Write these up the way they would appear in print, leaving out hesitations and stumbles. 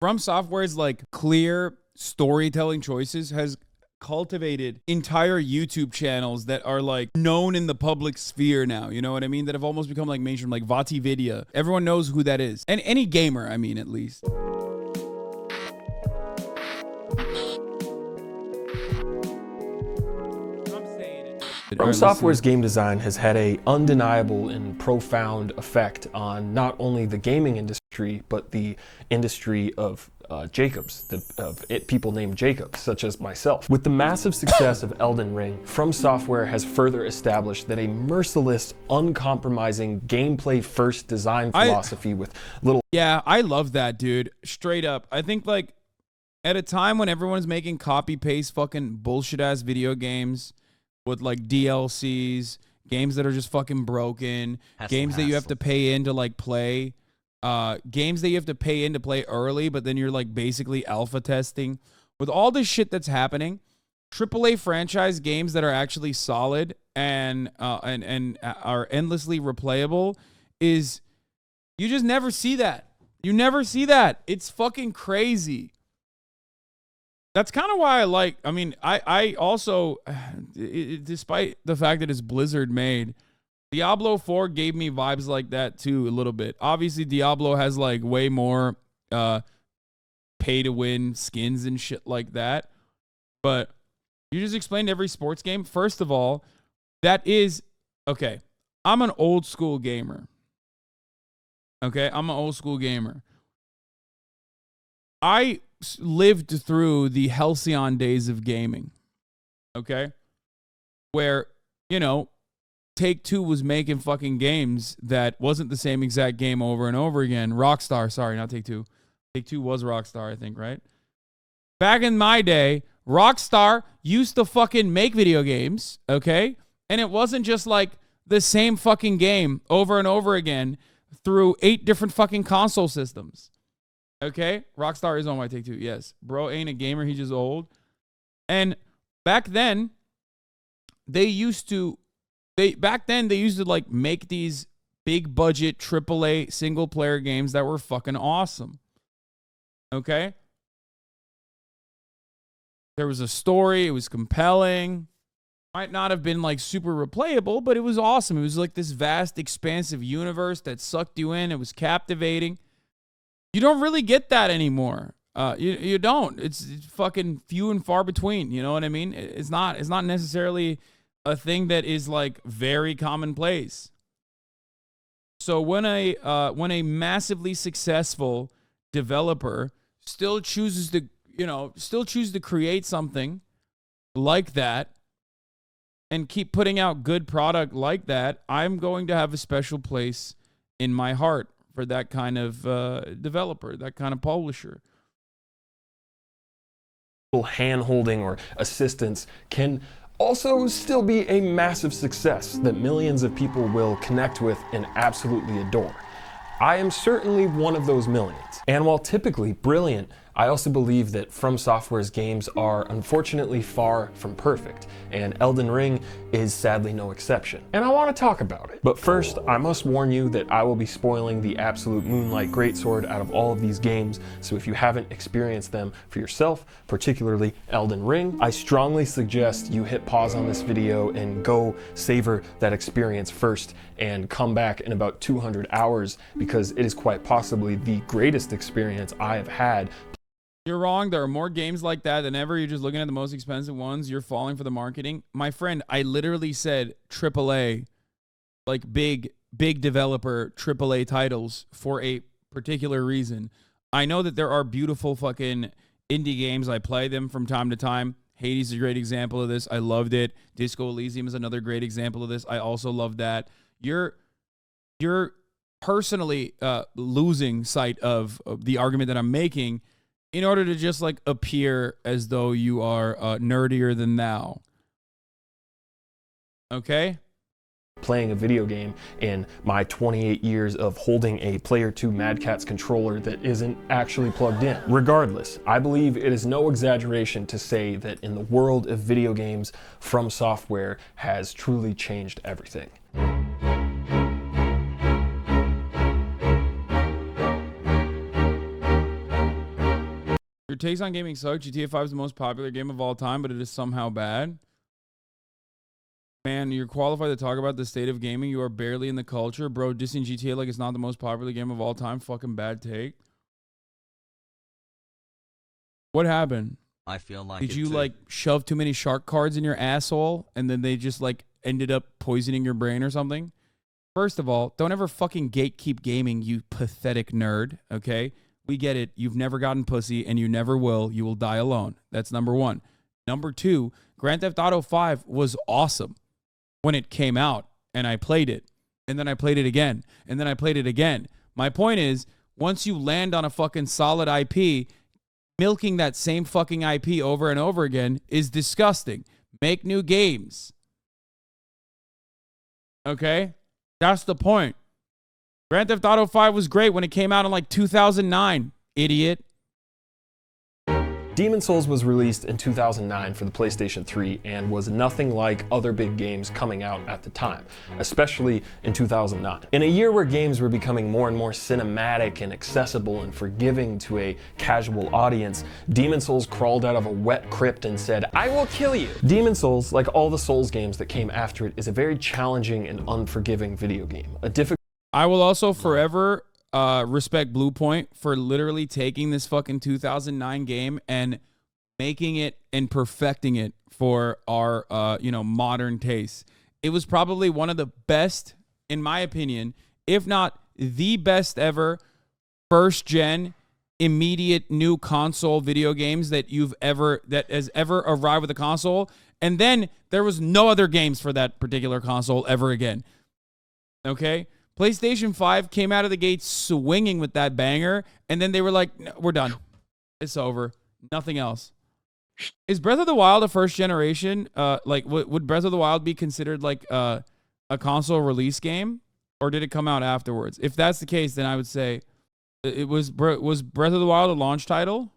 FromSoftware's like clear storytelling choices has cultivated entire YouTube channels that are like known in the public sphere now, you know what I mean? That have almost become like mainstream, like VatiVidya. Everyone knows who that is. And any gamer, I mean, at least. FromSoftware's game design has had an undeniable and profound effect on not only the gaming industry, but the industry of people named Jacobs, such as myself. With the massive success of Elden Ring, FromSoftware has further established that a merciless, uncompromising, gameplay-first design philosophy with little... Yeah, I love that, dude. Straight up. I think, like, at a time when everyone's making copy-paste fucking bullshit-ass video games with, like, DLCs, games that are just fucking broken, games that you have to pay in to, like, play... games that you have to pay in to play early, but then you're like basically alpha testing. With all this shit that's happening, AAA franchise games that are actually solid and are endlessly replayable is, you just never see that. You never see that. It's fucking crazy. That's kind of why I like, I mean, I also, despite the fact that it's Blizzard made, Diablo 4 gave me vibes like that too, a little bit. Obviously, Diablo has like way more pay-to-win skins and shit like that. But you just explained every sports game. First of all, that is, okay, I'm an old school gamer. Okay, I'm an old school gamer. I lived through the halcyon days of gaming. Okay? Where, you know, Take-Two was making fucking games that wasn't the same exact game over and over again. Rockstar, sorry, not Take-Two. Take-Two was Rockstar, I think, right? Back in my day, Rockstar used to fucking make video games, okay? And it wasn't just like the same fucking game over and over again through 8 different fucking console systems. Okay? Rockstar is owned by Take-Two, yes. Bro ain't a gamer, he's just old. And back then, they used to like make these big budget AAA single player games that were fucking awesome. Okay? There was a story, it was compelling. Might not have been like super replayable, but it was awesome. It was like this vast, expansive universe that sucked you in. It was captivating. You don't really get that anymore. You don't. It's fucking few and far between. You know what I mean? It's not necessarily a thing that is like very commonplace. So when a massively successful developer still chooses to create something like that and keep putting out good product like that, I'm going to have a special place in my heart for that kind of developer, that kind of publisher. Hand-holding or assistance can also still be a massive success that millions of people will connect with and absolutely adore. I am certainly one of those millions. And while typically brilliant, I also believe that FromSoftware's games are unfortunately far from perfect, and Elden Ring is sadly no exception. And I want to talk about it. But first, I must warn you that I will be spoiling the absolute Moonlight Greatsword out of all of these games, so if you haven't experienced them for yourself, particularly Elden Ring, I strongly suggest you hit pause on this video and go savor that experience first and come back in about 200 hours, because it is quite possibly the greatest experience I have had. You're wrong. There are more games like that than ever. You're just looking at the most expensive ones. You're falling for the marketing. My friend, I literally said AAA, like big developer AAA titles for a particular reason. I know that there are beautiful fucking indie games. I play them from time to time. Hades is a great example of this. I loved it. Disco Elysium is another great example of this. I also love that. You're personally losing sight of the argument that I'm making in order to just like appear as though you are nerdier than thou. Okay? Playing a video game in my 28 years of holding a Player 2 Mad Catz controller that isn't actually plugged in. Regardless, I believe it is no exaggeration to say that in the world of video games, FromSoftware has truly changed everything. takes on gaming suck. GTA 5 is the most popular game of all time, but it is somehow bad. Man, you're qualified to talk about the state of gaming. You are barely in the culture. Bro, dissing GTA like it's not the most popular game of all time. Fucking bad take. What happened? I feel like Did you like shove too many shark cards in your asshole and then they just like ended up poisoning your brain or something? First of all, don't ever fucking gatekeep gaming, you pathetic nerd, okay? We get it. You've never gotten pussy and you never will. You will die alone. That's number one. Number two, Grand Theft Auto 5 was awesome when it came out and I played it. And then I played it again. And then I played it again. My point is, once you land on a fucking solid IP, milking that same fucking IP over and over again is disgusting. Make new games. Okay? That's the point. Grand Theft Auto 5 was great when it came out in like 2009, idiot. Demon's Souls was released in 2009 for the PlayStation 3 and was nothing like other big games coming out at the time, especially in 2009. In a year where games were becoming more and more cinematic and accessible and forgiving to a casual audience, Demon's Souls crawled out of a wet crypt and said, "I will kill you." Demon's Souls, like all the Souls games that came after it, is a very challenging and unforgiving video game. I will also forever respect Blue Point for literally taking this fucking 2009 game and making it and perfecting it for our modern tastes. It was probably one of the best, in my opinion, if not the best ever first gen immediate new console video games that has ever arrived with a console. And then there was no other games for that particular console ever again. Okay? PlayStation 5 came out of the gate swinging with that banger, and then they were like, no, we're done. It's over. Nothing else. Is Breath of the Wild a first generation? Would Breath of the Wild be considered like a console release game, or did it come out afterwards? If that's the case, then I would say it was Breath of the Wild a launch title?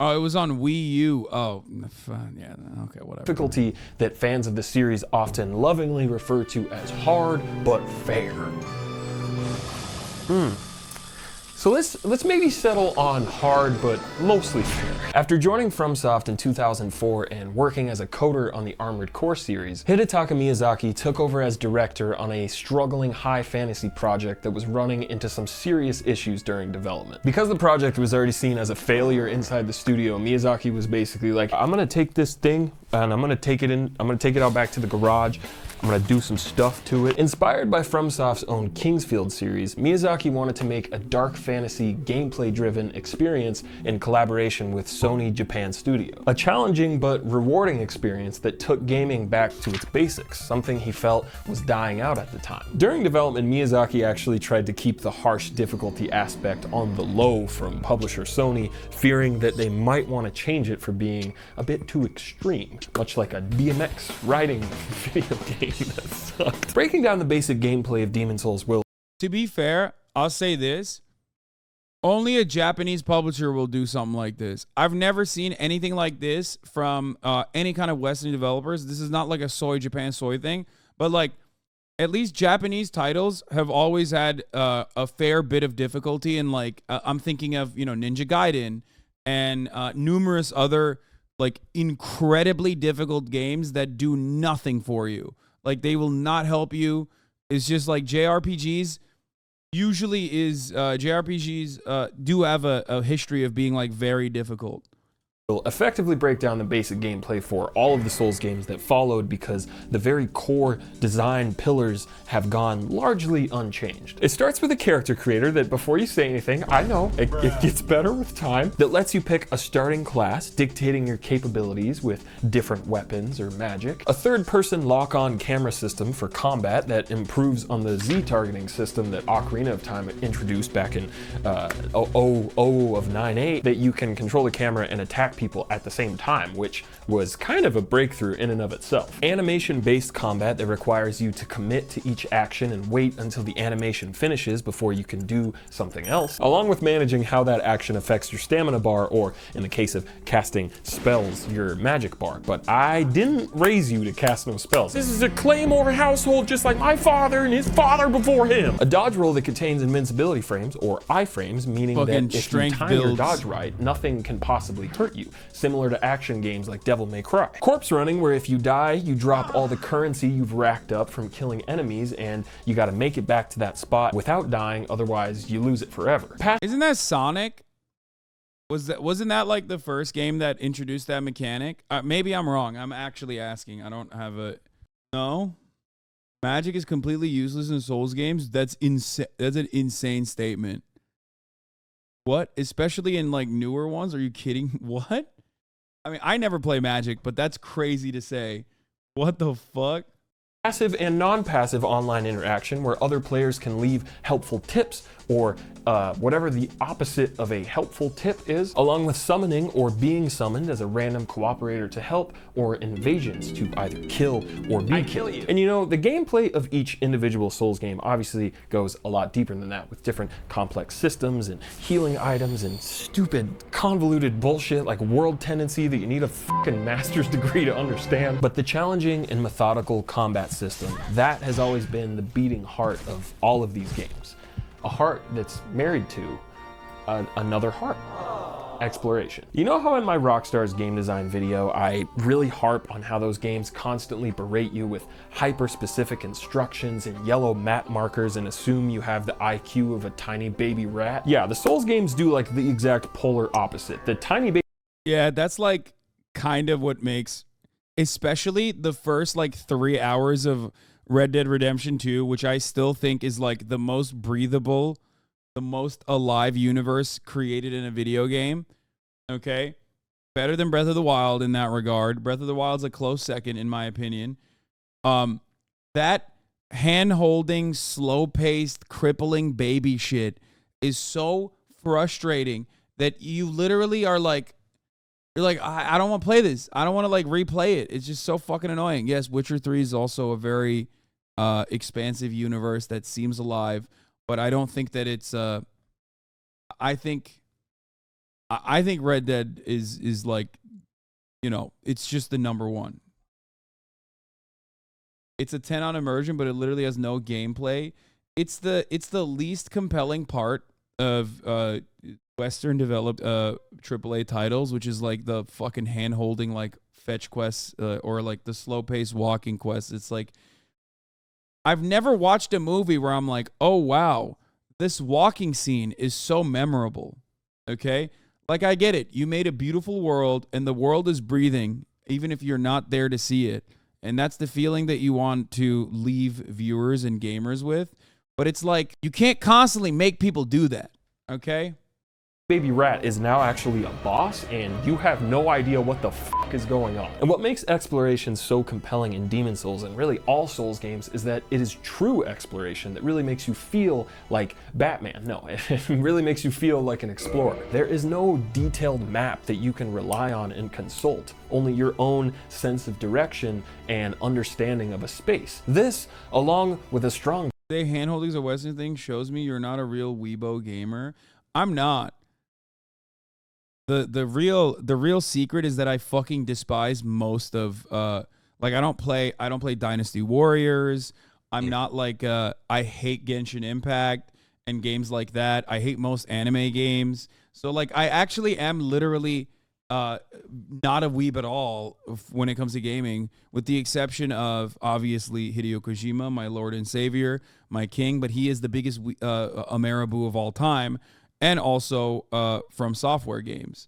Oh, it was on Wii U. Oh, yeah, okay, whatever. Difficulty that fans of the series often lovingly refer to as hard but fair. So let's maybe settle on hard but mostly fair. After joining FromSoft in 2004 and working as a coder on the Armored Core series, Hidetaka Miyazaki took over as director on a struggling high fantasy project that was running into some serious issues during development. Because the project was already seen as a failure inside the studio, Miyazaki was basically like, I'm gonna take this thing and I'm gonna take it out back to the garage. I'm gonna do some stuff to it. Inspired by FromSoft's own Kingsfield series, Miyazaki wanted to make a dark fantasy, gameplay-driven experience in collaboration with Sony Japan Studio. A challenging but rewarding experience that took gaming back to its basics, something he felt was dying out at the time. During development, Miyazaki actually tried to keep the harsh difficulty aspect on the low from publisher Sony, fearing that they might want to change it for being a bit too extreme, much like a BMX riding video game. That sucked. Breaking down the basic gameplay of Demon's Souls will... To be fair, I'll say this. Only a Japanese publisher will do something like this. I've never seen anything like this from any kind of Western developers. This is not like a Japan soy thing. But like, at least Japanese titles have always had a fair bit of difficulty. And like, I'm thinking of, Ninja Gaiden and numerous other like incredibly difficult games that do nothing for you. Like, they will not help you. It's just like JRPGs do have a history of being like very difficult. Will effectively break down the basic gameplay for all of the Souls games that followed because the very core design pillars have gone largely unchanged. It starts with a character creator that, before you say anything, I know, it gets better with time, that lets you pick a starting class, dictating your capabilities with different weapons or magic. A third-person lock-on camera system for combat that improves on the Z targeting system that Ocarina of Time introduced back in 9.8, that you can control the camera and attack people at the same time, which was kind of a breakthrough in and of itself. Animation-based combat that requires you to commit to each action and wait until the animation finishes before you can do something else, along with managing how that action affects your stamina bar, or in the case of casting spells, your magic bar. But I didn't raise you to cast no spells. This is a Claymore household just like my father and his father before him. A dodge roll that contains invincibility frames, or iframes, meaning Fucking that if you strength time your builds. dodge right, nothing can possibly hurt you, similar to action games like Devil May Cry. Corpse running, where if you die, you drop all the currency you've racked up from killing enemies, and you gotta make it back to that spot without dying, otherwise you lose it forever. Isn't that Sonic? Wasn't that like the first game that introduced that mechanic? Maybe I'm wrong. I'm actually asking. I don't have a... No? Magic is completely useless in Souls games? That's insane. That's an insane statement. What? Especially in like newer ones? Are you kidding? What? I mean, I never play Magic, but that's crazy to say. What the fuck? Passive and non-passive online interaction where other players can leave helpful tips or whatever the opposite of a helpful tip is, along with summoning or being summoned as a random cooperator to help, or invasions to either kill or be killed. And you know, the gameplay of each individual Souls game obviously goes a lot deeper than that, with different complex systems and healing items and stupid convoluted bullshit like world tendency that you need a fucking master's degree to understand. But the challenging and methodical combat system, that has always been the beating heart of all of these games. A heart that's married to another heart. Exploration. You know how in my Rockstar's game design video, I really harp on how those games constantly berate you with hyper-specific instructions and yellow map markers and assume you have the IQ of a tiny baby rat? Yeah, the Souls games do like the exact polar opposite. The tiny baby... Yeah, that's like kind of what makes, especially the first like 3 hours of Red Dead Redemption 2, which I still think is like the most breathable, the most alive universe created in a video game. Okay? Better than Breath of the Wild in that regard. Breath of the Wild's a close second in my opinion. That hand-holding, slow-paced, crippling baby shit is so frustrating that you literally are like, you're like, I don't want to play this. I don't want to like replay it. It's just so fucking annoying. Yes, Witcher 3 is also a very expansive universe that seems alive, but I don't think that it's I think Red Dead is like, you know, it's just the number one. It's a 10 on immersion, but it literally has no gameplay. It's the least compelling part of Western developed AAA titles, which is like the fucking hand holding like fetch quests or like the slow paced walking quests. It's like, I've never watched a movie where I'm like, oh wow, this walking scene is so memorable. Okay? Like, I get it. You made a beautiful world and the world is breathing, even if you're not there to see it. And that's the feeling that you want to leave viewers and gamers with. But it's like, you can't constantly make people do that. Okay? Baby rat is now actually a boss, and you have no idea what the fuck is going on. And what makes exploration so compelling in Demon Souls, and really all Souls games, is that it is true exploration that really makes you feel like Batman. No, it really makes you feel like an explorer. There is no detailed map that you can rely on and consult, only your own sense of direction and understanding of a space. This, along with a strong... Say handholding's a Western thing shows me you're not a real Weibo gamer. I'm not. The real secret is that I fucking despise most of like I don't play Dynasty Warriors. I'm not like I hate Genshin Impact and games like that. I hate most anime games. So like I actually am literally not a weeb at all when it comes to gaming, with the exception of obviously Hideo Kojima, my lord and savior, my king, but he is the biggest Ameribu of all time. And also FromSoftware games.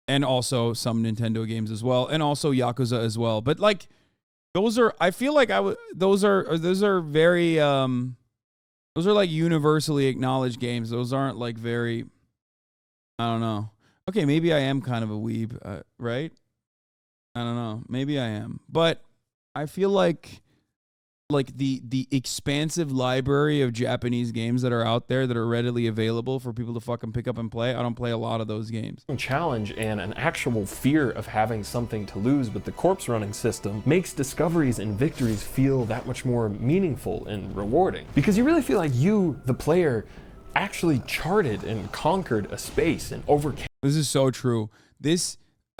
And also some Nintendo games as well. And also Yakuza as well. But like, those are, I feel like those are very, those are like universally acknowledged games. Those aren't like very, I don't know. Okay, maybe I am kind of a weeb, right? I don't know. Maybe I am. But I feel like like the expansive library of Japanese games that are out there that are readily available for people to fucking pick up and play. I don't play a lot of those games. Challenge and an actual fear of having something to lose, but the corpse running system makes discoveries and victories feel that much more meaningful and rewarding. Because you really feel like you, the player, actually charted and conquered a space and overcame. This is so true.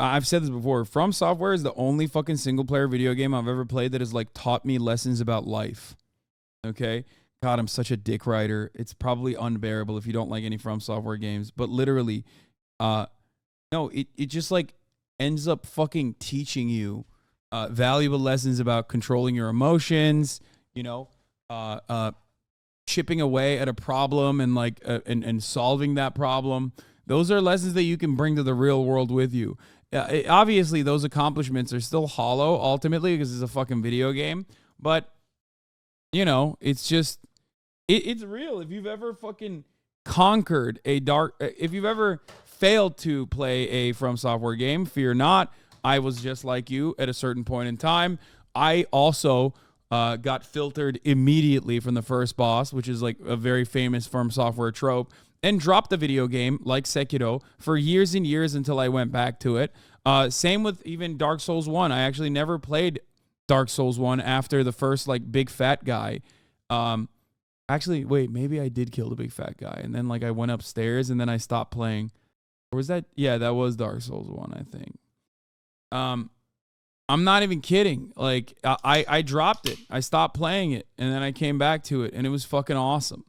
I've said this before. FromSoftware is the only fucking single player video game I've ever played that has like taught me lessons about life. Okay? God, I'm such a dick writer. It's probably unbearable if you don't like any FromSoftware games. But literally, no, it just like ends up fucking teaching you valuable lessons about controlling your emotions, you know, chipping away at a problem and like and solving that problem. Those are lessons that you can bring to the real world with you. Obviously, those accomplishments are still hollow ultimately because it's a fucking video game. But, you know, it's just, it's real. If you've ever fucking conquered if you've ever failed to play a FromSoftware game, fear not. I was just like you at a certain point in time. I also got filtered immediately from the first boss, which is like a very famous FromSoftware trope, and dropped the video game like Sekiro for years and years until I went back to it. Same with even Dark Souls 1. I actually never played Dark Souls 1 after the first like big fat guy. Actually, wait, maybe I did kill the big fat guy and then like I went upstairs and then I stopped playing. Or was that? Yeah, that was Dark Souls 1, I think. I'm not even kidding. Like I dropped it. I stopped playing it and then I came back to it and it was fucking awesome.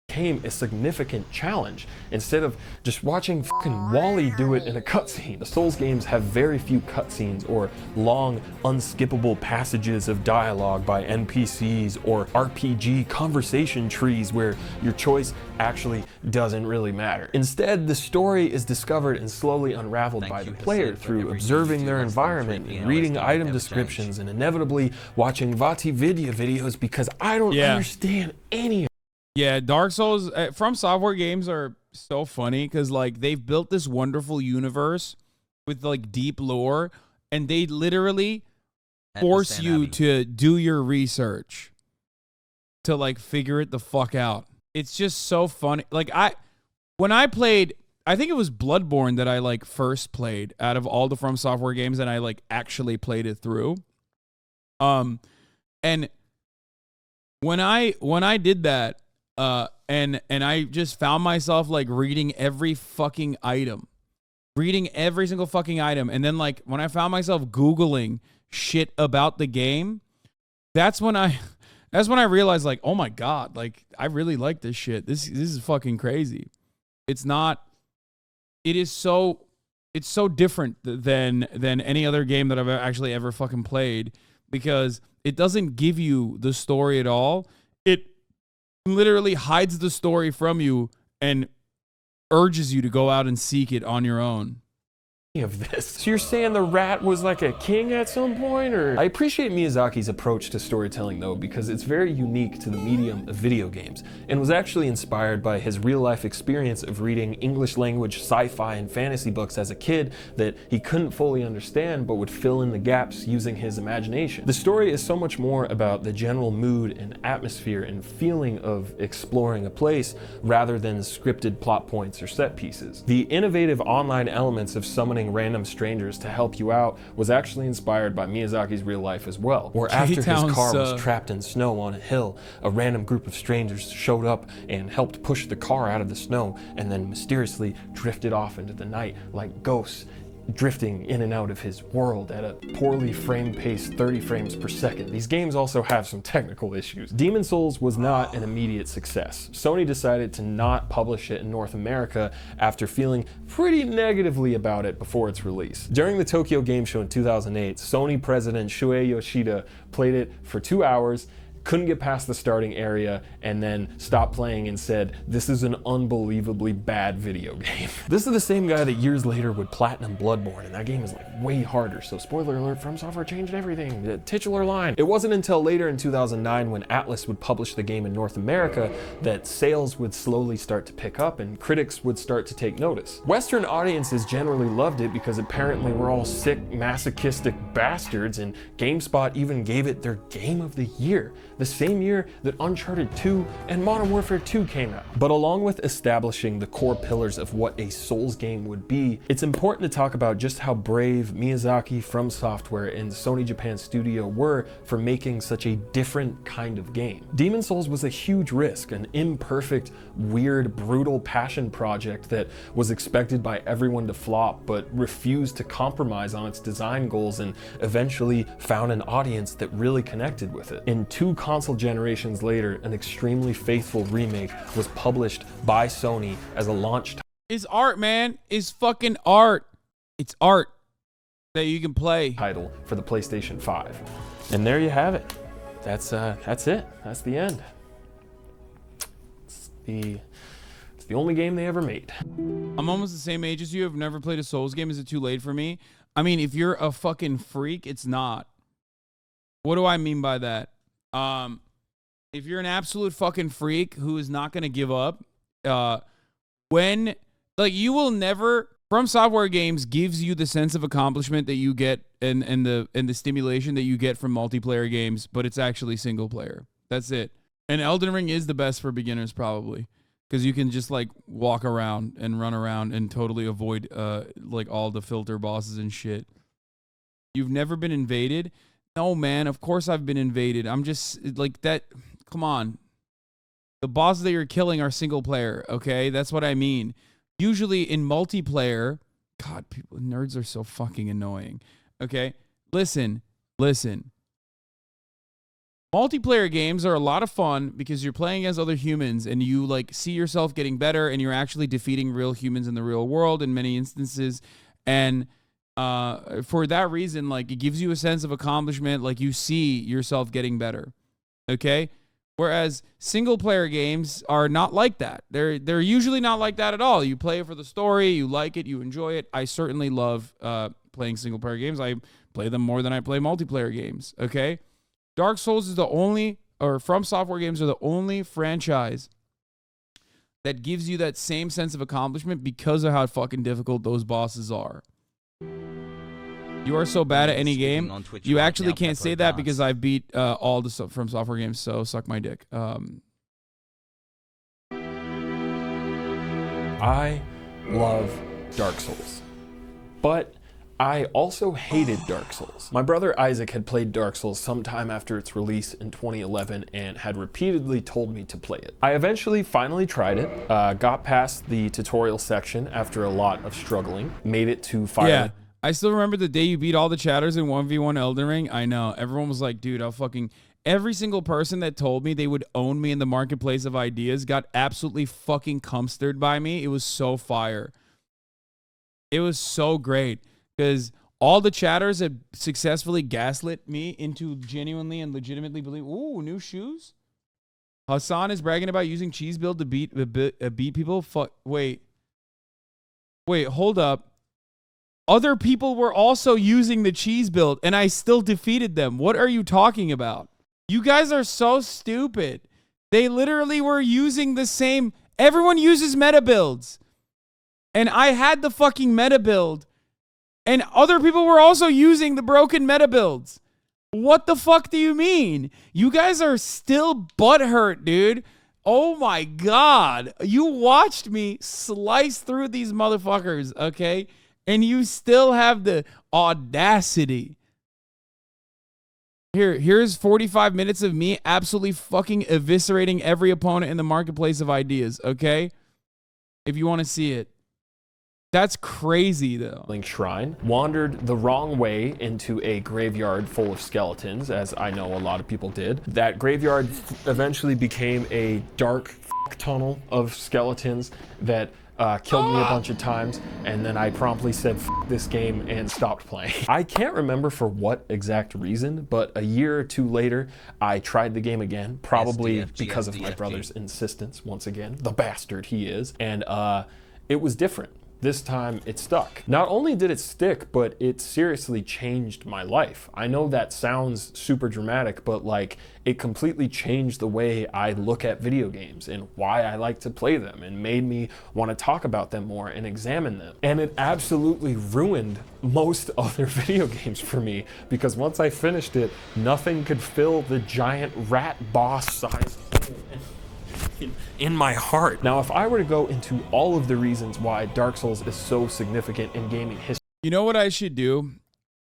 Became a significant challenge instead of just watching fucking Wally do it in a cutscene. The Souls games have very few cutscenes or long, unskippable passages of dialogue by NPCs or RPG conversation trees where your choice actually doesn't really matter. Instead, the story is discovered and slowly unraveled by the player through observing their environment and reading item descriptions and inevitably watching Vati Vidya videos because I don't understand any of it. Yeah, Dark Souls FromSoftware games are so funny because like they've built this wonderful universe with like deep lore, and they literally force you to do your research to like figure it the fuck out. It's just so funny. Like when I played, I think it was Bloodborne that I like first played out of all the FromSoftware games, and I like actually played it through. And when I did that. And I just found myself like reading every fucking item, reading every single fucking item. And then like when I found myself Googling shit about the game, that's when I realized like, oh my God, like I really like this shit. This is fucking crazy. It's so different than any other game that I've actually ever fucking played because it doesn't give you the story at all. It literally hides the story from you and urges you to go out and seek it on your own. Of this. So you're saying the rat was like a king at some point, or? I appreciate Miyazaki's approach to storytelling though, because it's very unique to the medium of video games, and was actually inspired by his real-life experience of reading English language sci-fi and fantasy books as a kid that he couldn't fully understand but would fill in the gaps using his imagination. The story is so much more about the general mood and atmosphere and feeling of exploring a place rather than scripted plot points or set pieces. The innovative online elements of summoning random strangers to help you out was actually inspired by Miyazaki's real life as well, where after his car was trapped in snow on a hill, a random group of strangers showed up and helped push the car out of the snow and then mysteriously drifted off into the night like ghosts, drifting in and out of his world at a poorly frame-paced 30 frames per second. These games also have some technical issues. Demon's Souls was not an immediate success. Sony decided to not publish it in North America after feeling pretty negatively about it before its release. During the Tokyo Game Show in 2008, Sony president Shuei Yoshida played it for 2 hours, couldn't get past the starting area, and then stopped playing and said, "This is an unbelievably bad video game." This is the same guy that years later would platinum Bloodborne, and that game is like way harder, so spoiler alert, FromSoftware changed everything, the titular line. It wasn't until later in 2009 when Atlas would publish the game in North America that sales would slowly start to pick up and critics would start to take notice. Western audiences generally loved it because apparently we're all sick, masochistic bastards, and GameSpot even gave it their Game of the Year, the same year that Uncharted 2 and Modern Warfare 2 came out. But along with establishing the core pillars of what a Souls game would be, it's important to talk about just how brave Miyazaki, FromSoftware, and Sony Japan Studio were for making such a different kind of game. Demon's Souls was a huge risk, an imperfect, weird, brutal passion project that was expected by everyone to flop, but refused to compromise on its design goals and eventually found an audience that really connected with it. And 2 console generations later, an extremely faithful remake was published by Sony as a launch. It's art, man. It's fucking art. It's art that you can play. Title for the PlayStation 5. And there you have it. That's it. That's the end. It's the only game they ever made. I'm almost the same age as you. I've never played a Souls game. Is it too late for me? I mean, if you're a fucking freak, it's not. What do I mean by that? If you're an absolute fucking freak who is not going to give up, you will never. FromSoftware games gives you the sense of accomplishment that you get and the stimulation that you get from multiplayer games, but it's actually single player. That's it. And Elden Ring is the best for beginners probably, because you can just like walk around and run around and totally avoid like all the filter bosses and shit. You've never been invaded? No, man. Of course I've been invaded. I'm just like that. Come on. The bosses that you're killing are single player. Okay, that's what I mean. Usually in multiplayer, God, nerds are so fucking annoying. Okay, listen. Multiplayer games are a lot of fun because you're playing as other humans and you like see yourself getting better and you're actually defeating real humans in the real world in many instances. And for that reason, like it gives you a sense of accomplishment, like you see yourself getting better. Okay? Whereas single player games are not like that. They're usually not like that at all. You play it for the story, you like it, you enjoy it. I certainly love playing single player games. I play them more than I play multiplayer games. Okay? Dark Souls is the only, or FromSoftware games are the only franchise that gives you that same sense of accomplishment because of how fucking difficult those bosses are. You are so bad at any game. You actually can't say that because I beat all the FromSoftware games, so suck my dick. I love Dark Souls, but I also hated Dark Souls. My brother Isaac had played Dark Souls sometime after its release in 2011 and had repeatedly told me to play it. I eventually finally tried it, got past the tutorial section after a lot of struggling, made it to fire. Yeah. I still remember the day you beat all the chatters in 1v1 Elden Ring. I know. Everyone was like, dude, I'll fucking... Every single person that told me they would own me in the marketplace of ideas got absolutely fucking cumstered by me. It was so fire. It was so great. Because all the chatters had successfully gaslit me into genuinely and legitimately believing... Ooh, new shoes? Hasan is bragging about using cheese build to beat people? Wait, hold up. Other people were also using the cheese build, and I still defeated them. What are you talking about? You guys are so stupid. They literally were using the same... Everyone uses meta builds. And I had the fucking meta build, and other people were also using the broken meta builds. What the fuck do you mean? You guys are still butthurt, dude. Oh my God. You watched me slice through these motherfuckers, okay? And you still have the audacity. Here's 45 minutes of me absolutely fucking eviscerating every opponent in the marketplace of ideas, okay? If you want to see it. That's crazy, though. Shrine wandered the wrong way into a graveyard full of skeletons, as I know a lot of people did. That graveyard eventually became a dark tunnel of skeletons that killed me a bunch of times, and then I promptly said F this game and stopped playing. I can't remember for what exact reason, but a year or two later, I tried the game again, probably because of my brother's insistence, once again, the bastard he is, and it was different. This time it stuck. Not only did it stick, but it seriously changed my life. I know that sounds super dramatic, but like it completely changed the way I look at video games and why I like to play them, and made me want to talk about them more and examine them. And it absolutely ruined most other video games for me, because once I finished it, nothing could fill the giant rat boss size in my heart. Now, if I were to go into all of the reasons why Dark Souls is so significant in gaming history. You know what I should do?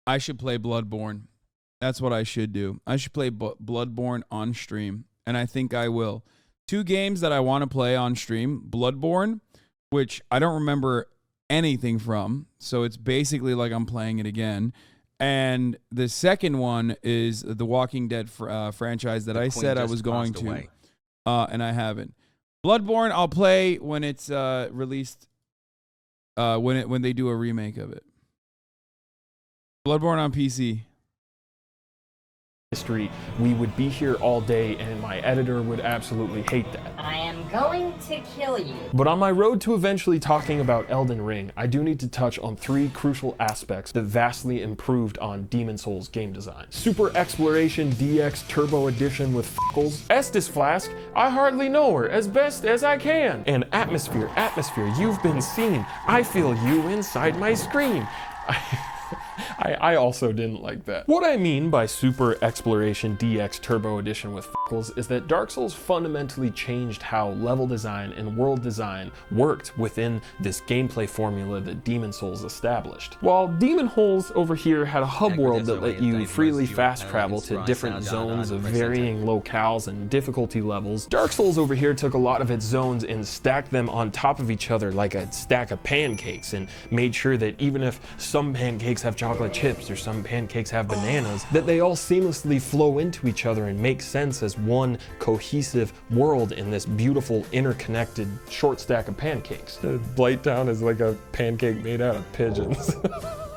I should play Bloodborne. That's what I should do. I should play Bloodborne on stream, and I think I will. 2 games that I want to play on stream: Bloodborne, which I don't remember anything from, so it's basically like I'm playing it again. And the second one is the Walking Dead franchise that I said I was going to, and I haven't. Bloodborne, I'll play when it's released, when they do a remake of it. Bloodborne on PC. History, we would be here all day, and my editor would absolutely hate that. I am going to kill you. But on my road to eventually talking about Elden Ring, I do need to touch on 3 crucial aspects that vastly improved on Demon Souls game design. Super Exploration DX Turbo Edition with f***les. Estus Flask, I hardly know her, as best as I can. And Atmosphere, you've been seen. I feel you inside my screen. I also didn't like that. What I mean by Super Exploration DX Turbo Edition with f***les is that Dark Souls fundamentally changed how level design and world design worked within this gameplay formula that Demon Souls established. While Demon Holes over here had a hub world that let you freely fast travel to different zones of varying locales and difficulty levels, Dark Souls over here took a lot of its zones and stacked them on top of each other like a stack of pancakes, and made sure that even if some pancakes have chocolate chips or some pancakes have bananas, that they all seamlessly flow into each other and make sense as one cohesive world in this beautiful interconnected short stack of pancakes. Blighttown is like a pancake made out of pigeons.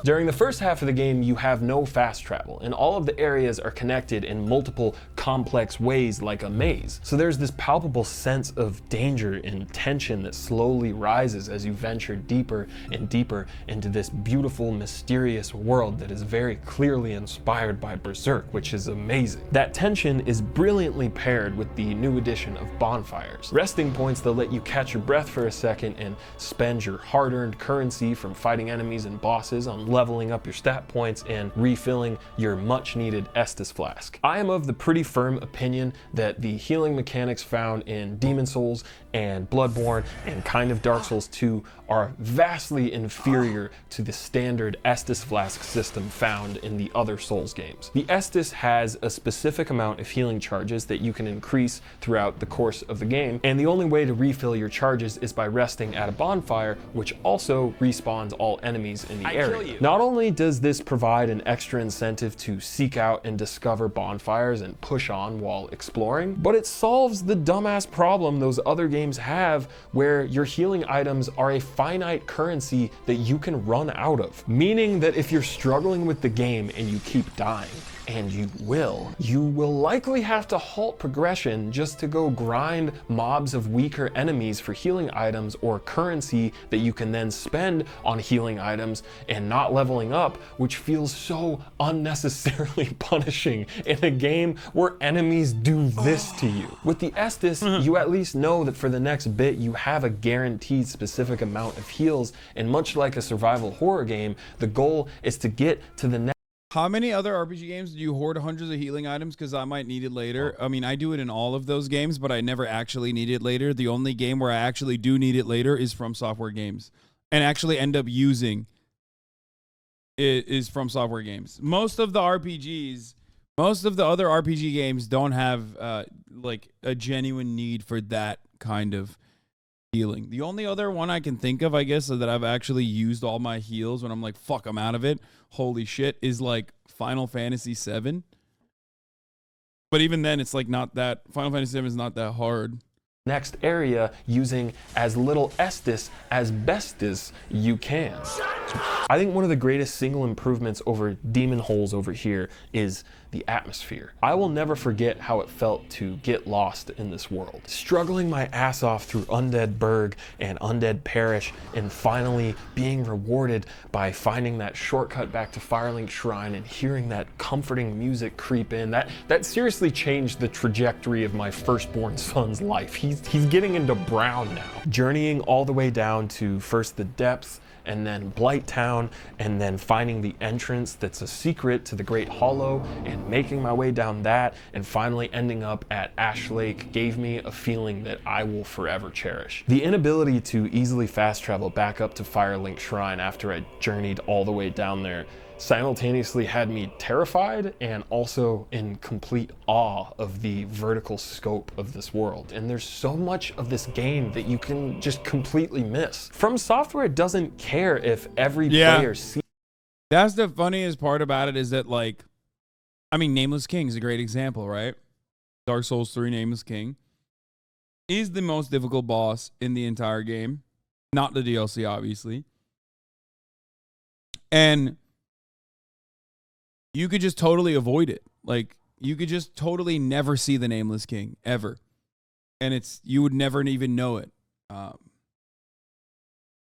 During the first half of the game, you have no fast travel, and all of the areas are connected in multiple complex ways like a maze. So there's this palpable sense of danger and tension that slowly rises as you venture deeper and deeper into this beautiful, mysterious world that is very clearly inspired by Berserk, which is amazing. That tension is brilliantly paired with the new addition of bonfires, resting points that let you catch your breath for a second and spend your hard-earned currency from fighting enemies and bosses on leveling up your stat points and refilling your much-needed Estus Flask. I am of the pretty firm opinion that the healing mechanics found in Demon Souls and Bloodborne and kind of Dark Souls 2 are vastly inferior to the standard Estus Flask system found in the other Souls games. The Estus has a specific amount of healing charges that you can increase throughout the course of the game, and the only way to refill your charges is by resting at a bonfire, which also respawns all enemies in the area. Not only does this provide an extra incentive to seek out and discover bonfires and push on while exploring, but it solves the dumbass problem those other games have where your healing items are a finite currency that you can run out of. Meaning that if you're struggling with the game and you keep dying, and you will likely have to halt progression just to go grind mobs of weaker enemies for healing items or currency that you can then spend on healing items and not leveling up, which feels so unnecessarily punishing in a game where enemies do this to you. With the Estus, you at least know that for the next bit you have a guaranteed specific amount of heals, and much like a survival horror game, the goal is to get to the next. How many other RPG games do you hoard hundreds of healing items because I might need it later? I mean, I do it in all of those games, but I never actually need it later. The only game where I actually do need it later is FromSoftware games, and actually end up using it is FromSoftware games. Most of the RPGs, most of the other RPG games don't have like a genuine need for that kind of healing. The only other one I can think of, I guess, that I've actually used all my heals when I'm like, fuck, I'm out of it. Holy shit, is like Final Fantasy VII. But even then, it's like not that, Final Fantasy VII is not that hard. Next area using as little Estus as best as you can. I think one of the greatest single improvements over Demon Holes over here is the atmosphere. I will never forget how it felt to get lost in this world. Struggling my ass off through Undead Burg and Undead Parish, and finally being rewarded by finding that shortcut back to Firelink Shrine and hearing that comforting music creep in. That seriously changed the trajectory of my firstborn son's life. He's getting into brown now. Journeying all the way down to first the depths, and then Blight Town, and then finding the entrance that's a secret to the Great Hollow, and making my way down that, and finally ending up at Ash Lake gave me a feeling that I will forever cherish. The inability to easily fast travel back up to Firelink Shrine after I journeyed all the way down there simultaneously had me terrified and also in complete awe of the vertical scope of this world. And there's so much of this game that you can just completely miss. FromSoftware doesn't care if every player sees. That's the funniest part about it, is that, like, I mean, Nameless King is a great example, right? Dark Souls 3 Nameless King is the most difficult boss in the entire game. Not the DLC, obviously. And you could just totally avoid it. Like, you could just totally never see the Nameless King, ever. And you would never even know it.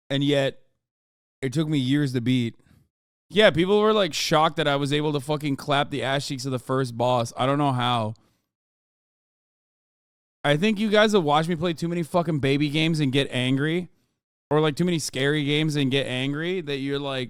And yet, it took me years to beat. Yeah, people were, like, shocked that I was able to fucking clap the ass cheeks of the first boss. I don't know how. I think you guys have watched me play too many fucking baby games and get angry. Or, like, too many scary games and get angry that you're like,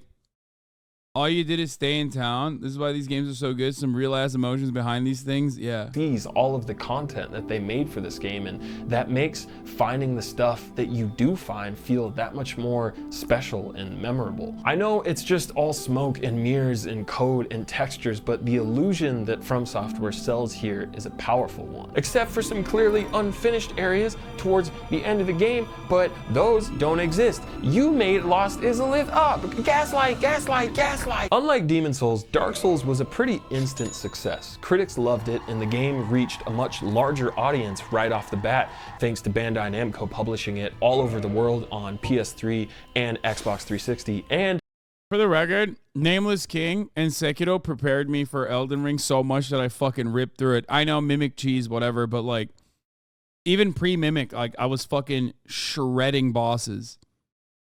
all you did is stay in town. This is why these games are so good. Some real ass emotions behind these things. Yeah. Sees all of the content that they made for this game, and that makes finding the stuff that you do find feel that much more special and memorable. I know it's just all smoke and mirrors and code and textures, but the illusion that FromSoftware sells here is a powerful one. Except for some clearly unfinished areas towards the end of the game, but those don't exist. You made Lost Izalith up. Gaslight, gaslight, gaslight. Unlike Demon Souls, Dark Souls was a pretty instant success. Critics loved it, and the game reached a much larger audience right off the bat, thanks to Bandai Namco publishing it all over the world on PS3 and Xbox 360. And for the record, Nameless King and Sekiro prepared me for Elden Ring so much that I fucking ripped through it. I know, Mimic Cheese, whatever, but, like, even pre-Mimic, like, I was fucking shredding bosses.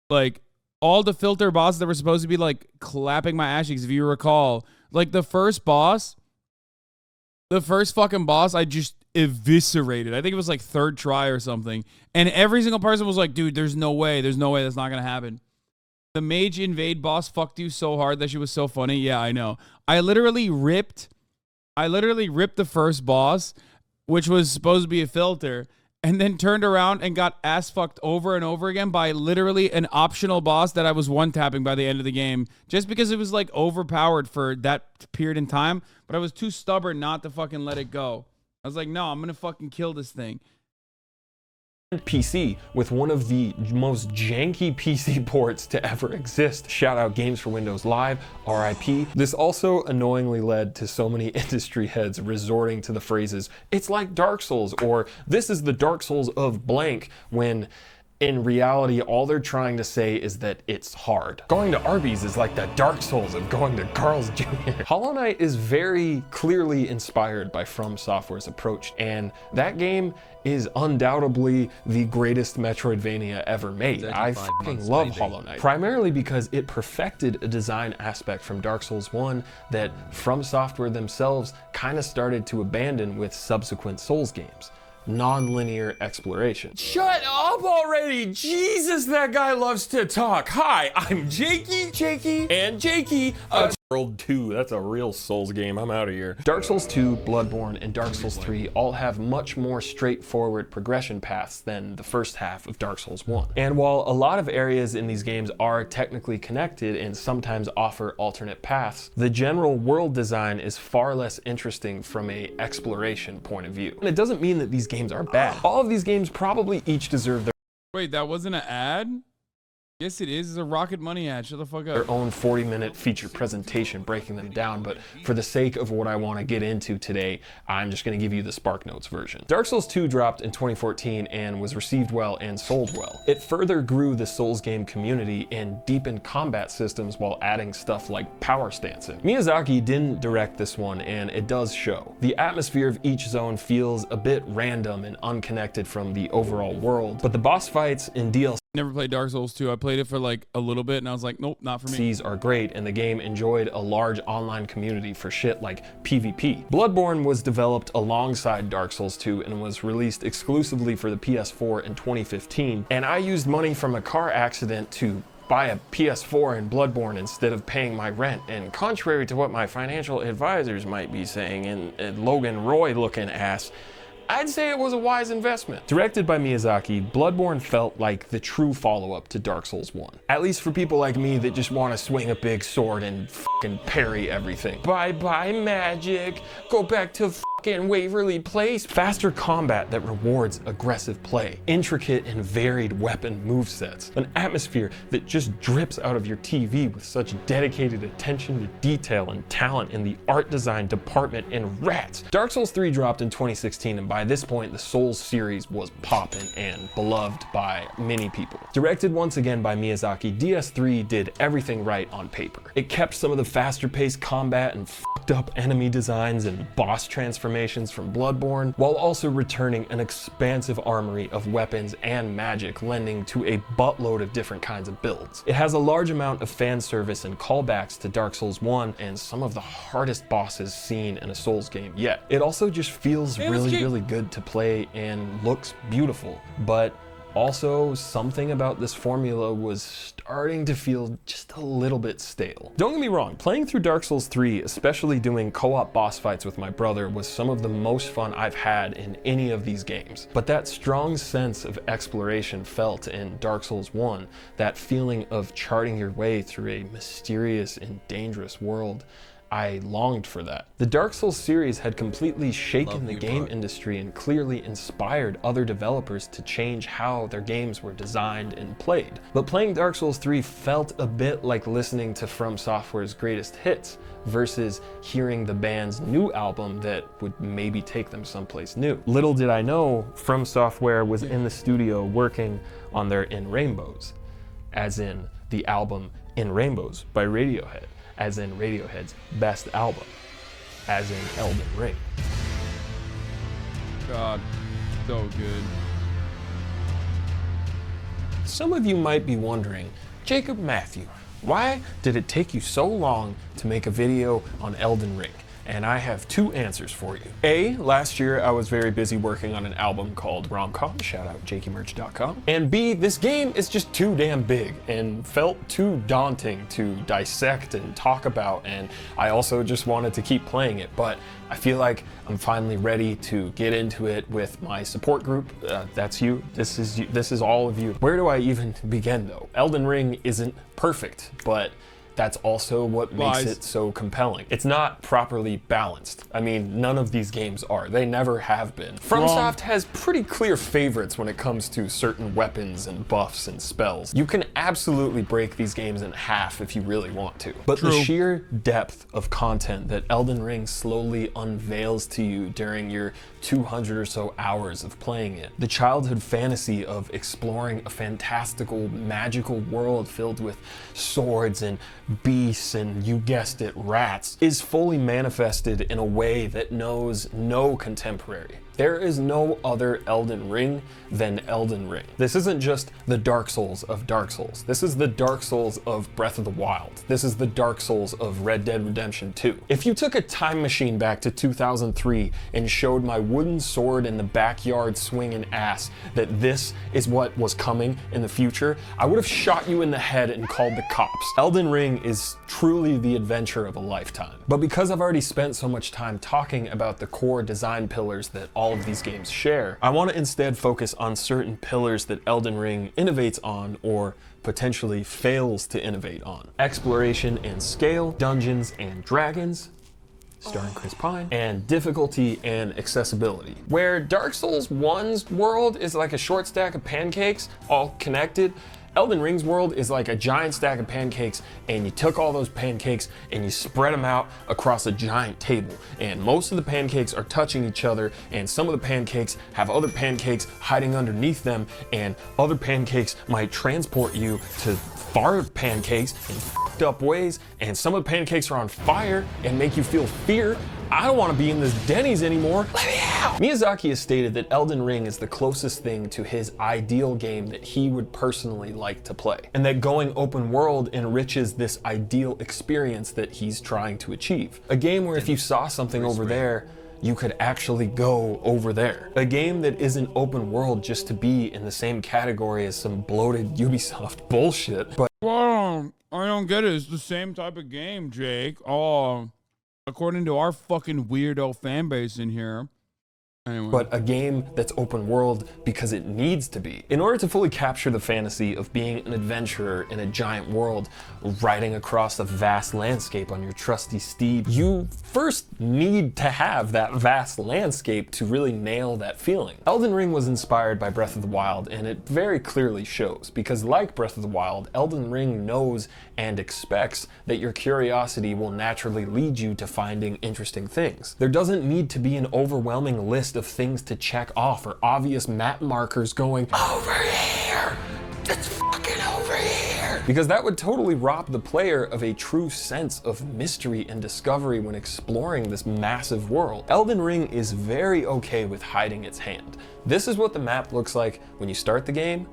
Like, all the filter bosses that were supposed to be, like, clapping my ass cheeks, if you recall. Like, the first fucking boss, I just eviscerated. I think it was, like, third try or something. And every single person was like, dude, there's no way that's not gonna happen. The Mage Invade boss fucked you so hard. That shit was so funny. Yeah, I know. I literally ripped the first boss, which was supposed to be a filter, and then turned around and got ass fucked over and over again by literally an optional boss that I was one-tapping by the end of the game, just because it was, like, overpowered for that period in time, but I was too stubborn not to fucking let it go. I was like, no, I'm gonna fucking kill this thing. PC with one of the most janky PC ports to ever exist. Shout out Games for Windows Live, RIP. This also annoyingly led to so many industry heads resorting to the phrases, it's like Dark Souls, or this is the Dark Souls of blank, when in reality, all they're trying to say is that it's hard. Going to Arby's is like the Dark Souls of going to Carl's Jr. Hollow Knight is very clearly inspired by FromSoftware's approach, and that game is undoubtedly the greatest Metroidvania ever made. I fucking love Hollow Knight, primarily because it perfected a design aspect from Dark Souls 1 that FromSoftware themselves kind of started to abandon with subsequent Souls games. Non-linear exploration. Shut up already! Jesus, that guy loves to talk. Hi, I'm Jakey, and Jakey. World 2, that's a real Souls game. I'm out of here. Dark Souls 2, Bloodborne, and Dark Souls 3 all have much more straightforward progression paths than the first half of Dark Souls 1. And while a lot of areas in these games are technically connected and sometimes offer alternate paths, the general world design is far less interesting from an exploration point of view. And it doesn't mean that these games are bad. All of these games probably each deserve their— Wait, that wasn't an ad? Yes, it is. It's a Rocket Money ad. Shut the fuck up. Their own 40-minute feature presentation breaking them down, but for the sake of what I want to get into today, I'm just going to give you the SparkNotes version. Dark Souls 2 dropped in 2014 and was received well and sold well. It further grew the Souls game community and deepened combat systems while adding stuff like power stancing. Miyazaki didn't direct this one, and it does show. The atmosphere of each zone feels a bit random and unconnected from the overall world, but the boss fights in DLC Never played Dark Souls 2. I played it for like a little bit and I was like, nope, not for me. are great, and the game enjoyed a large online community for shit like PvP. Bloodborne was developed alongside Dark Souls 2 and was released exclusively for the PS4 in 2015, and I used money from a car accident to buy a PS4 and Bloodborne instead of paying my rent, and contrary to what my financial advisors might be saying, and Logan Roy looking ass, I'd say it was a wise investment. Directed by Miyazaki, Bloodborne felt like the true follow-up to Dark Souls 1. At least for people like me that just want to swing a big sword and fucking parry everything. Bye-bye magic, go back to fucking Waverly Place. Faster combat that rewards aggressive play, intricate and varied weapon movesets, an atmosphere that just drips out of your TV with such dedicated attention to detail and talent in the art design department, and rats. Dark Souls 3 dropped in 2016, and by this point the Souls series was poppin' and beloved by many people. Directed once again by Miyazaki, DS3 did everything right on paper. It kept some of the faster paced combat and fucked up enemy designs and boss transformations from Bloodborne, while also returning an expansive armory of weapons and magic, lending to a buttload of different kinds of builds. It has a large amount of fan service and callbacks to Dark Souls 1 and some of the hardest bosses seen in a Souls game yet. It also just feels really good to play and looks beautiful, but also something about this formula was starting to feel just a little bit stale. Don't get me wrong, playing through Dark Souls 3, especially doing co-op boss fights with my brother, was some of the most fun I've had in any of these games. But that strong sense of exploration felt in Dark Souls 1, that feeling of charting your way through a mysterious and dangerous world, I longed for that. The Dark Souls series had completely shaken the game industry and clearly inspired other developers to change how their games were designed and played. But playing Dark Souls 3 felt a bit like listening to FromSoftware's greatest hits versus hearing the band's new album that would maybe take them someplace new. Little did I know, FromSoftware was in the studio working on their In Rainbows, as in the album In Rainbows by Radiohead, as in Radiohead's best album, as in Elden Ring. God, so good. Some of you might be wondering, Jacob Matthew, why did it take you so long to make a video on Elden Ring? And I have two answers for you. A, last year I was very busy working on an album called Romcom, shout out jakeymerch.com. And B, this game is just too damn big and felt too daunting to dissect and talk about, and I also just wanted to keep playing it, but I feel like I'm finally ready to get into it with my support group. That's you. This is all of you. Where do I even begin though? Elden Ring isn't perfect, but that's also what makes it so compelling. It's not properly balanced. I mean, none of these games are. They never have been. FromSoft has pretty clear favorites when it comes to certain weapons and buffs and spells. You can absolutely break these games in half if you really want to. But the sheer depth of content that Elden Ring slowly unveils to you during your 200 or so hours of playing it, the childhood fantasy of exploring a fantastical, magical world filled with swords and beasts and, you guessed it, rats, is fully manifested in a way that knows no contemporary. There is no other Elden Ring than Elden Ring. This isn't just the Dark Souls of Dark Souls. This is the Dark Souls of Breath of the Wild. This is the Dark Souls of Red Dead Redemption 2. If you took a time machine back to 2003 and showed my wooden sword in the backyard swinging ass that this is what was coming in the future, I would have shot you in the head and called the cops. Elden Ring is truly the adventure of a lifetime. But because I've already spent so much time talking about the core design pillars that all of these games share, I want to instead focus on certain pillars that Elden Ring innovates on or potentially fails to innovate on. Exploration and scale, dungeons and dragons, starring Chris Pine, and difficulty and accessibility. Where Dark Souls 1's world is like a short stack of pancakes, all connected, Elden Ring's world is like a giant stack of pancakes, and you took all those pancakes and you spread them out across a giant table. And most of the pancakes are touching each other, and some of the pancakes have other pancakes hiding underneath them, and other pancakes might transport you to far pancakes in f***ed up ways, and some of the pancakes are on fire and make you feel fear. I don't want to be in this Denny's anymore. Let me out! Miyazaki has stated that Elden Ring is the closest thing to his ideal game that he would personally like to play, and that going open world enriches this ideal experience that he's trying to achieve. A game where if you saw something over there, you could actually go over there. A game that isn't open world just to be in the same category as some bloated Ubisoft bullshit, but Well, I don't get it. It's the same type of game, Jake. Oh, according to our fucking weirdo fan base in here. Anyway. But a game that's open world because it needs to be. In order to fully capture the fantasy of being an adventurer in a giant world, riding across a vast landscape on your trusty steed, you first need to have that vast landscape to really nail that feeling. Elden Ring was inspired by Breath of the Wild, and it very clearly shows, because like Breath of the Wild, Elden Ring knows and expects that your curiosity will naturally lead you to finding interesting things. There doesn't need to be an overwhelming list of things to check off or obvious map markers going, over here, it's fucking over here. Because that would totally rob the player of a true sense of mystery and discovery when exploring this massive world. Elden Ring is very okay with hiding its hand. This is what the map looks like when you start the game,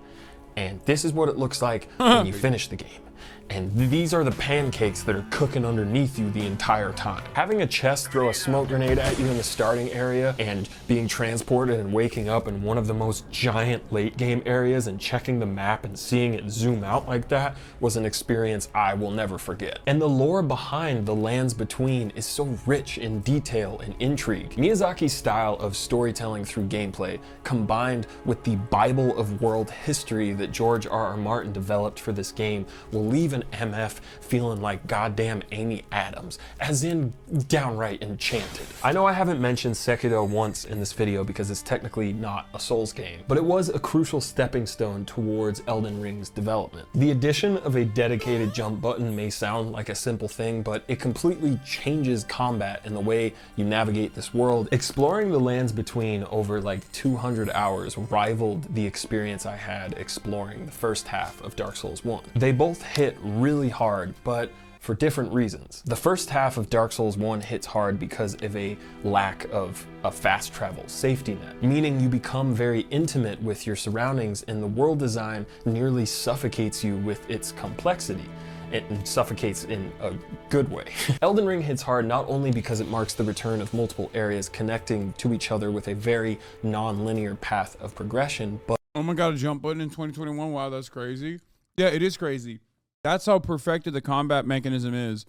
and this is what it looks like when you finish the game. And these are the pancakes that are cooking underneath you the entire time. Having a chest throw a smoke grenade at you in the starting area and being transported and waking up in one of the most giant late game areas and checking the map and seeing it zoom out like that was an experience I will never forget. And the lore behind the lands between is so rich in detail and intrigue. Miyazaki's style of storytelling through gameplay, combined with the Bible of world history that George R.R. Martin developed for this game, will leave an MF feeling like goddamn Amy Adams, as in downright enchanted. I know I haven't mentioned Sekiro once in this video because it's technically not a Souls game, but it was a crucial stepping stone towards Elden Ring's development. The addition of a dedicated jump button may sound like a simple thing, but it completely changes combat and the way you navigate this world. Exploring the lands between over like 200 hours rivaled the experience I had exploring the first half of Dark Souls 1. They both hit really hard, but for different reasons. The first half of Dark Souls 1 hits hard because of a lack of a fast travel safety net, meaning you become very intimate with your surroundings and the world design nearly suffocates you with its complexity. It suffocates in a good way. Elden Ring hits hard not only because it marks the return of multiple areas connecting to each other with a very non-linear path of progression, but Oh my god, a jump button in 2021. Wow, that's crazy. Yeah, it is crazy. That's how perfected the combat mechanism is.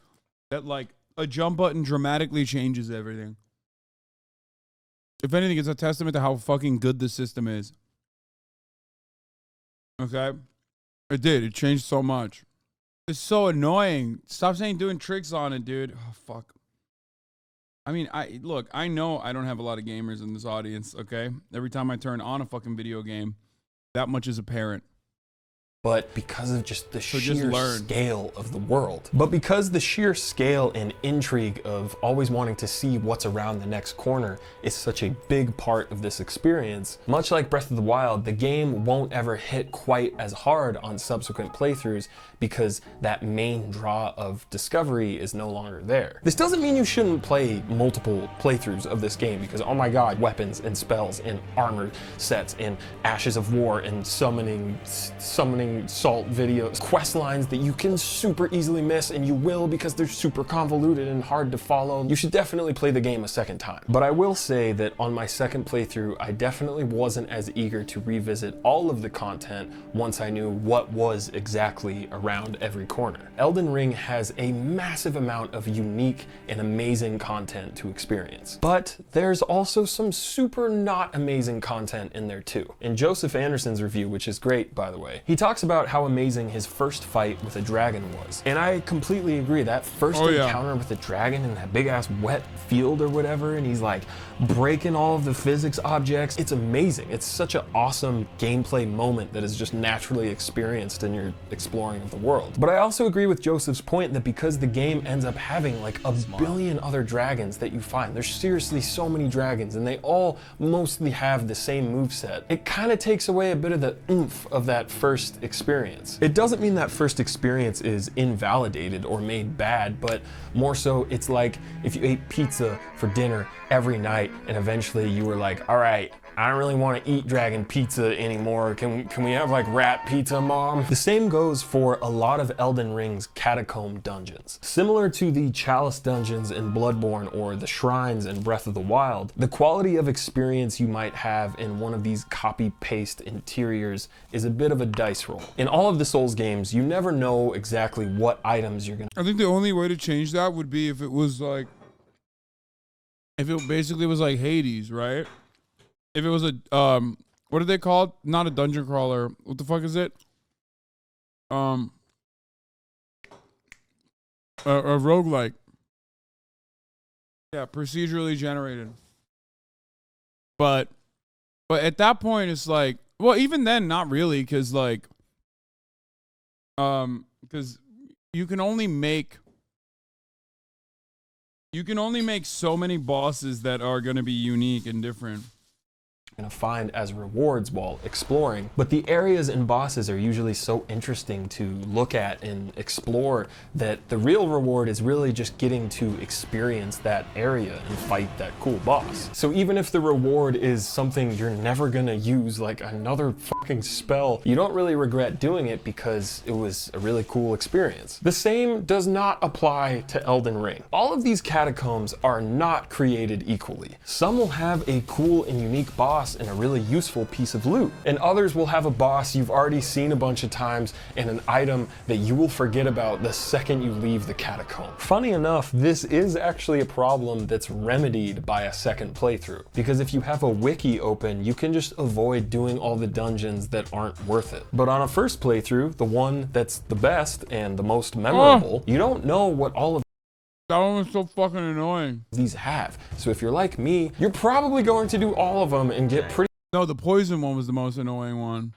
That like a jump button dramatically changes everything. If anything, it's a testament to how fucking good the system is. Okay? It did. It changed so much. It's so annoying. Stop saying doing tricks on it, dude. Oh, fuck. I mean, look, I know I don't have a lot of gamers in this audience, okay? Every time I turn on a fucking video game, that much is apparent. But because of just the sheer scale of the world. But because the sheer scale and intrigue of always wanting to see what's around the next corner is such a big part of this experience, much like Breath of the Wild, the game won't ever hit quite as hard on subsequent playthroughs because that main draw of discovery is no longer there. This doesn't mean you shouldn't play multiple playthroughs of this game because, oh my god, weapons and spells and armor sets and Ashes of War and summoning salt videos, quest lines that you can super easily miss, and you will because they're super convoluted and hard to follow. You should definitely play the game a second time. But I will say that on my second playthrough, I definitely wasn't as eager to revisit all of the content once I knew what was exactly around every corner. Elden Ring has a massive amount of unique and amazing content to experience. But there's also some super not amazing content in there too. In Joseph Anderson's review, which is great by the way, he talks talks about how amazing his first fight with a dragon was. And I completely agree. That first encounter with the dragon in that big ass wet field or whatever, and he's like breaking all of the physics objects. It's amazing. It's such an awesome gameplay moment that is just naturally experienced in your exploring of the world. But I also agree with Joseph's point that because the game ends up having like a billion other dragons that you find, there's seriously so many dragons and they all mostly have the same moveset, it kind of takes away a bit of the oomph of that first experience. It doesn't mean that first experience is invalidated or made bad, but more so it's like if you ate pizza for dinner every night and eventually you were like, all right, I don't really want to eat dragon pizza anymore. Can we have like rat pizza, mom? The same goes for a lot of Elden Ring's catacomb dungeons. Similar to the chalice dungeons in Bloodborne or the shrines in Breath of the Wild, the quality of experience you might have in one of these copy-paste interiors is a bit of a dice roll. In all of the Souls games, you never know exactly what items you're gonna... I think the only way to change that would be if it was like, if it basically was like Hades, right? If it was a, what are they called? Not a dungeon crawler. What the fuck is it? A roguelike. Yeah, procedurally generated. But at that point, it's like, well, even then, not really, because like, because you can only make so many bosses that are going to be unique and different. Gonna find as rewards while exploring, but the areas and bosses are usually so interesting to look at and explore that the real reward is really just getting to experience that area and fight that cool boss. So even if the reward is something you're never gonna use, like another fucking spell, you don't really regret doing it because it was a really cool experience. The same does not apply to Elden Ring. All of these catacombs are not created equally. Some will have a cool and unique boss and a really useful piece of loot, and others will have a boss you've already seen a bunch of times and an item that you will forget about the second you leave the catacomb. Funny enough, this is actually a problem that's remedied by a second playthrough, because if you have a wiki open, you can just avoid doing all the dungeons that aren't worth it. But on a first playthrough, the one that's the best and the most memorable, you don't know what all of that one was so fucking annoying. These have. So if you're like me, you're probably going to do all of them and get pretty No, the poison one was the most annoying one.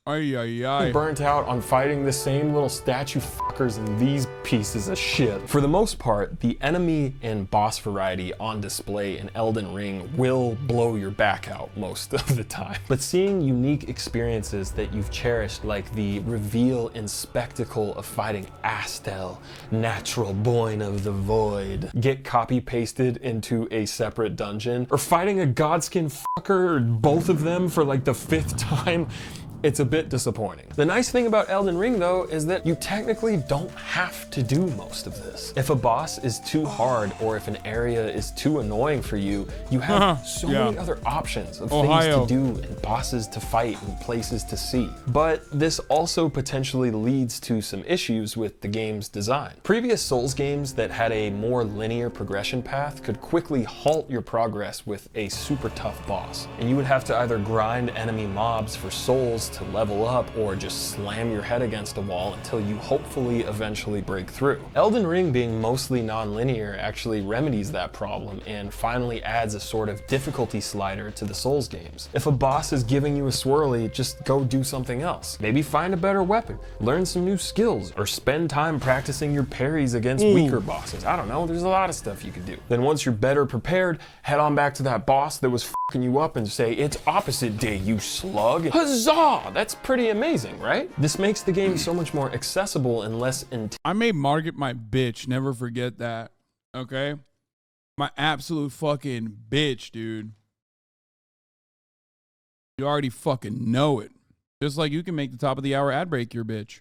burnt out on fighting the same little statue fuckers and these pieces of shit. For the most part, the enemy and boss variety on display in Elden Ring will blow your back out most of the time. But seeing unique experiences that you've cherished, like the reveal and spectacle of fighting Astel, natural born of the void, get copy-pasted into a separate dungeon, or fighting a godskin fucker, or both of them for like the 5th time, it's a bit disappointing. The nice thing about Elden Ring though is that you technically don't have to do most of this. If a boss is too hard or if an area is too annoying for you, you have so many other options of things to do and bosses to fight and places to see. But this also potentially leads to some issues with the game's design. Previous Souls games that had a more linear progression path could quickly halt your progress with a super tough boss, and you would have to either grind enemy mobs for souls to level up or just slam your head against a wall until you hopefully eventually break through. Elden Ring, being mostly non-linear, actually remedies that problem and finally adds a sort of difficulty slider to the Souls games. If a boss is giving you a swirly, just go do something else. Maybe find a better weapon, learn some new skills, or spend time practicing your parries against weaker bosses. I don't know, there's a lot of stuff you could do. Then once you're better prepared, head on back to that boss that was fucking you up and say, "It's opposite day, you slug." Huzzah! That's pretty amazing, right? This makes the game so much more accessible and less intense. I made Margaret my bitch. Never forget that. Okay? My absolute fucking bitch, dude. You already fucking know it. Just like you can make the top of the hour ad break your bitch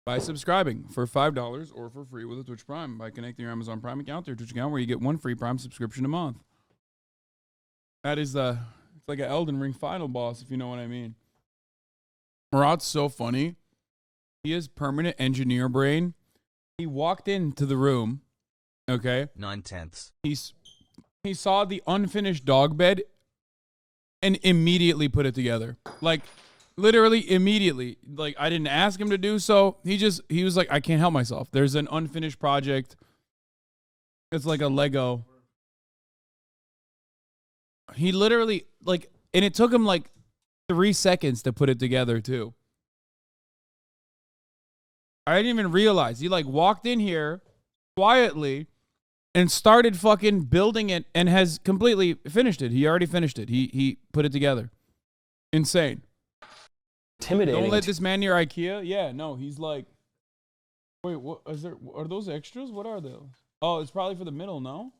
by subscribing for $5 or for free with a Twitch Prime by connecting your Amazon Prime account to your Twitch account, where you get 1 free Prime subscription a month. That is it's like an Elden Ring final boss, if you know what I mean. Murat's so funny. He has permanent engineer brain. He walked into the room, okay? 9/10. He saw the unfinished dog bed and immediately put it together. Like Literally immediately. Like, I didn't ask him to do so. He was like, I can't help myself. There's an unfinished project. It's like a Lego. He literally, like, and it took him like 3 seconds to put it together too. I didn't even realize. He like walked in here quietly and started fucking building it and has completely finished it. He already finished it. He put it together. Insane. Intimidating. Don't let this man near IKEA. Yeah, no, he's like, wait, what is there? Are those extras? What are those? Oh, it's probably for the middle, no?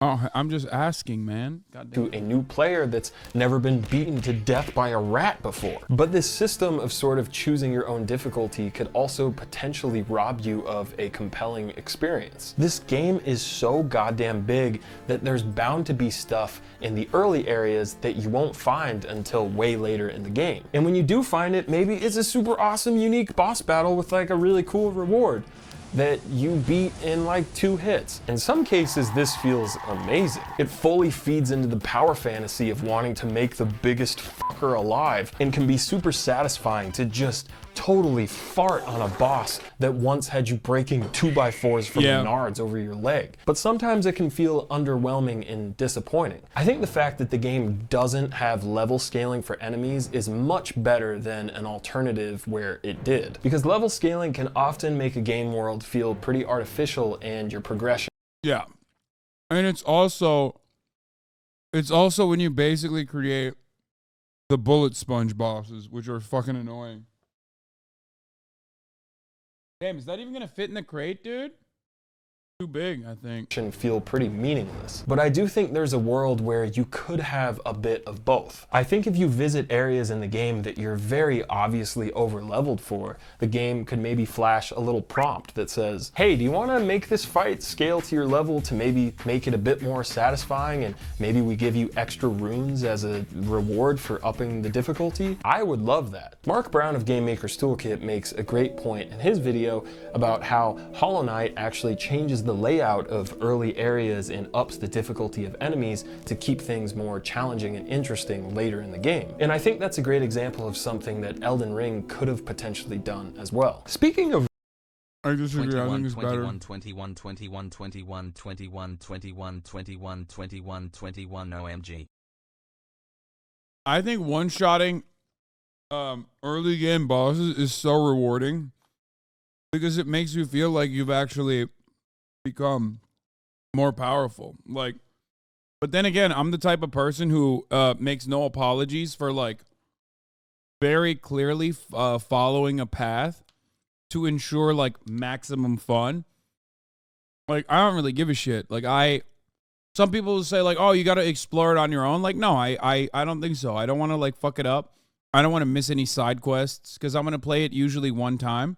Oh, I'm just asking, man. God damn. To a new player that's never been beaten to death by a rat before. But this system of sort of choosing your own difficulty could also potentially rob you of a compelling experience. This game is so goddamn big that there's bound to be stuff in the early areas that you won't find until way later in the game. And when you do find it, maybe it's a super awesome, unique boss battle with like a really cool reward that you beat in like 2 hits. In some cases, this feels amazing. It fully feeds into the power fantasy of wanting to make the biggest fucker alive and can be super satisfying to just totally fart on a boss that once had you breaking 2x4s from Menards over your leg. But sometimes it can feel underwhelming and disappointing. I think the fact that the game doesn't have level scaling for enemies is much better than an alternative where it did. Because level scaling can often make a game world feel pretty artificial and your progression. Yeah. And it's also when you basically create the bullet sponge bosses, which are fucking annoying. Damn, is that even gonna fit in the crate, dude? Too big, I think. Feel pretty meaningless. But I do think there's a world where you could have a bit of both. I think if you visit areas in the game that you're very obviously over-leveled for, the game could maybe flash a little prompt that says, hey, do you want to make this fight scale to your level to maybe make it a bit more satisfying, and maybe we give you extra runes as a reward for upping the difficulty? I would love that. Mark Brown of Game Maker's Toolkit makes a great point in his video about how Hollow Knight actually changes the layout of early areas and ups the difficulty of enemies to keep things more challenging and interesting later in the game. And I think that's a great example of something that Elden Ring could have potentially done as well. Speaking of I disagree. I think it's better. 21, 21, 21, 21, 21, 21, 21, 21, OMG. I think one-shotting early game bosses is so rewarding because it makes you feel like you've actually become more powerful. Like, but then again, I'm the type of person who makes no apologies for like very clearly following a path to ensure like maximum fun. Like, I don't really give a shit. Like, some people will say like, oh, you got to explore it on your own. Like, no, I don't think so. I don't want to like fuck it up. I don't want to miss any side quests because I'm going to play it usually one time.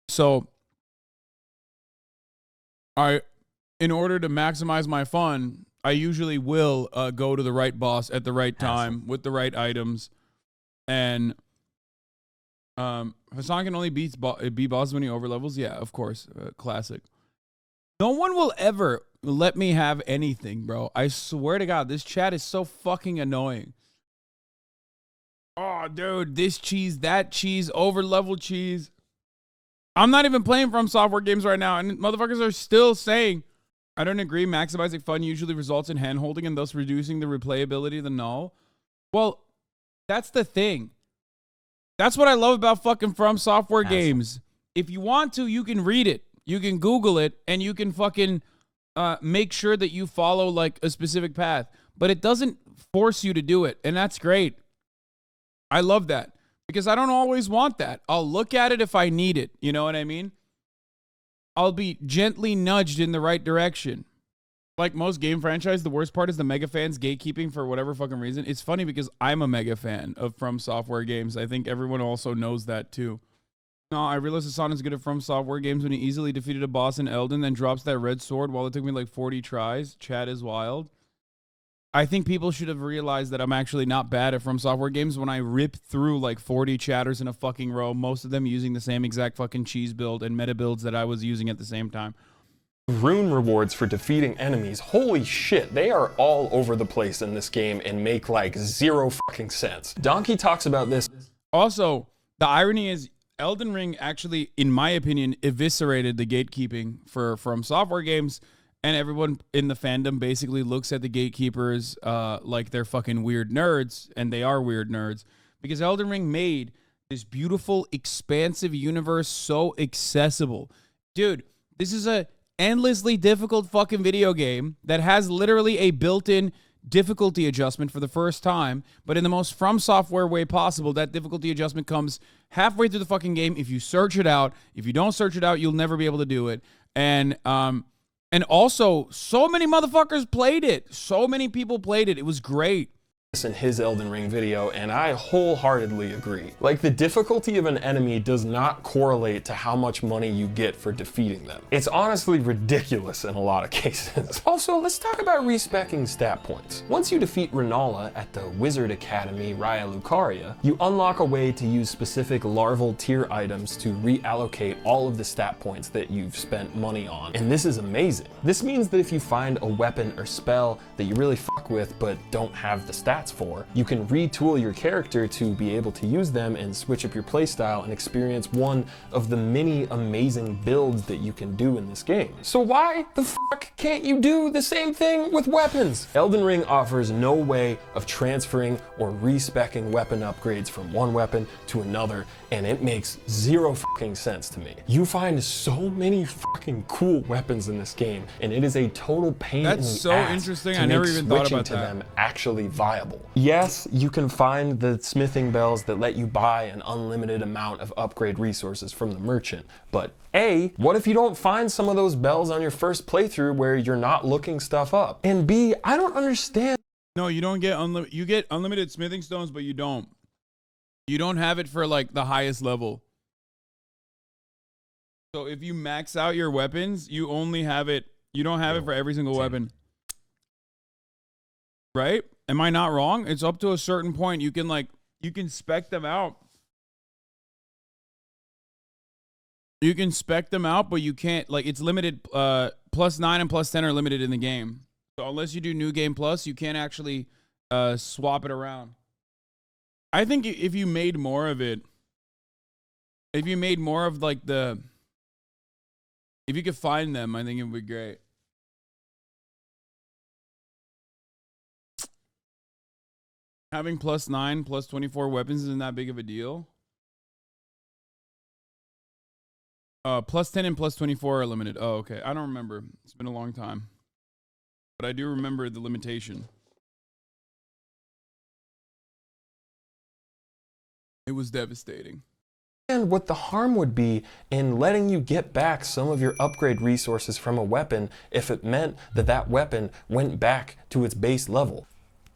So in order to maximize my fun, I usually will go to the right boss at the right time with the right items. And Hasan can only beat bosses when he overlevels. Yeah, of course. Classic. No one will ever let me have anything, bro. I swear to God, this chat is so fucking annoying. Oh, dude, this cheese, that cheese, overlevel cheese. I'm not even playing FromSoftware games right now, and motherfuckers are still saying, I don't agree. Maximizing fun usually results in hand-holding and thus reducing the replayability of the null. Well, that's the thing. That's what I love about fucking FromSoftware games. If you want to, you can read it. You can Google it, and you can fucking make sure that you follow like a specific path. But it doesn't force you to do it, and that's great. I love that. Because I don't always want that. I'll look at it if I need it. You know what I mean? I'll be gently nudged in the right direction. Like most game franchise, the worst part is the mega fans gatekeeping for whatever fucking reason. It's funny because I'm a mega fan of FromSoftware games. I think everyone also knows that too. No, I realized Hasan is good at FromSoftware games when he easily defeated a boss in Elden, then drops that red sword while it took me like 40 tries. Chat is wild. I think people should have realized that I'm actually not bad at FromSoftware games when I rip through like 40 chatters in a fucking row, most of them using the same exact fucking cheese build and meta builds that I was using at the same time. Rune rewards for defeating enemies, holy shit, they are all over the place in this game and make like zero fucking sense. Donkey talks about this. Also, the irony is Elden Ring actually, in my opinion, eviscerated the gatekeeping for FromSoftware games, and everyone in the fandom basically looks at the gatekeepers like they're fucking weird nerds, and they are weird nerds, because Elden Ring made this beautiful, expansive universe so accessible. Dude, this is a endlessly difficult fucking video game that has literally a built-in difficulty adjustment for the first time, but in the most FromSoftware way possible. That difficulty adjustment comes halfway through the fucking game if you search it out. If you don't search it out, you'll never be able to do it. And also, so many motherfuckers played it. So many people played it. It was great. In his Elden Ring video, and I wholeheartedly agree. Like, the difficulty of an enemy does not correlate to how much money you get for defeating them. It's honestly ridiculous in a lot of cases. Also, let's talk about respeccing stat points. Once you defeat Renala at the Wizard Academy Raya Lucaria, you unlock a way to use specific larval tier items to reallocate all of the stat points that you've spent money on, and this is amazing. This means that if you find a weapon or spell that you really fuck with but don't have the stats for, you can retool your character to be able to use them and switch up your playstyle and experience one of the many amazing builds that you can do in this game. So why the fuck can't you do the same thing with weapons? Elden Ring offers no way of transferring or respeccing weapon upgrades from one weapon to another, and it makes zero fucking sense to me. You find so many fucking cool weapons in this game, and it is a total pain in the so ass interesting. to I never make even thought switching about to that. them actually viable. Yes, you can find the smithing bells that let you buy an unlimited amount of upgrade resources from the merchant, but A, what if you don't find some of those bells on your first playthrough where you're not looking stuff up? And B, I don't understand. No, you don't get unlimited. You get unlimited smithing stones, but you don't. You don't have it for like the highest level. So if you max out your weapons, you only have it. You don't have it for every single weapon. Right? Am I not wrong? It's up to a certain point. You can spec them out. You can spec them out, but you can't, like, it's limited. +9 and +10 are limited in the game. So unless you do New Game Plus, you can't actually swap it around. I think if you made more of it, if you made more of like if you could find them, I think it would be great. Having +9, +24 weapons isn't that big of a deal. +10 and +24 are limited. Oh, okay. I don't remember. It's been a long time. But I do remember the limitation. It was devastating. And what the harm would be in letting you get back some of your upgrade resources from a weapon if it meant that that weapon went back to its base level.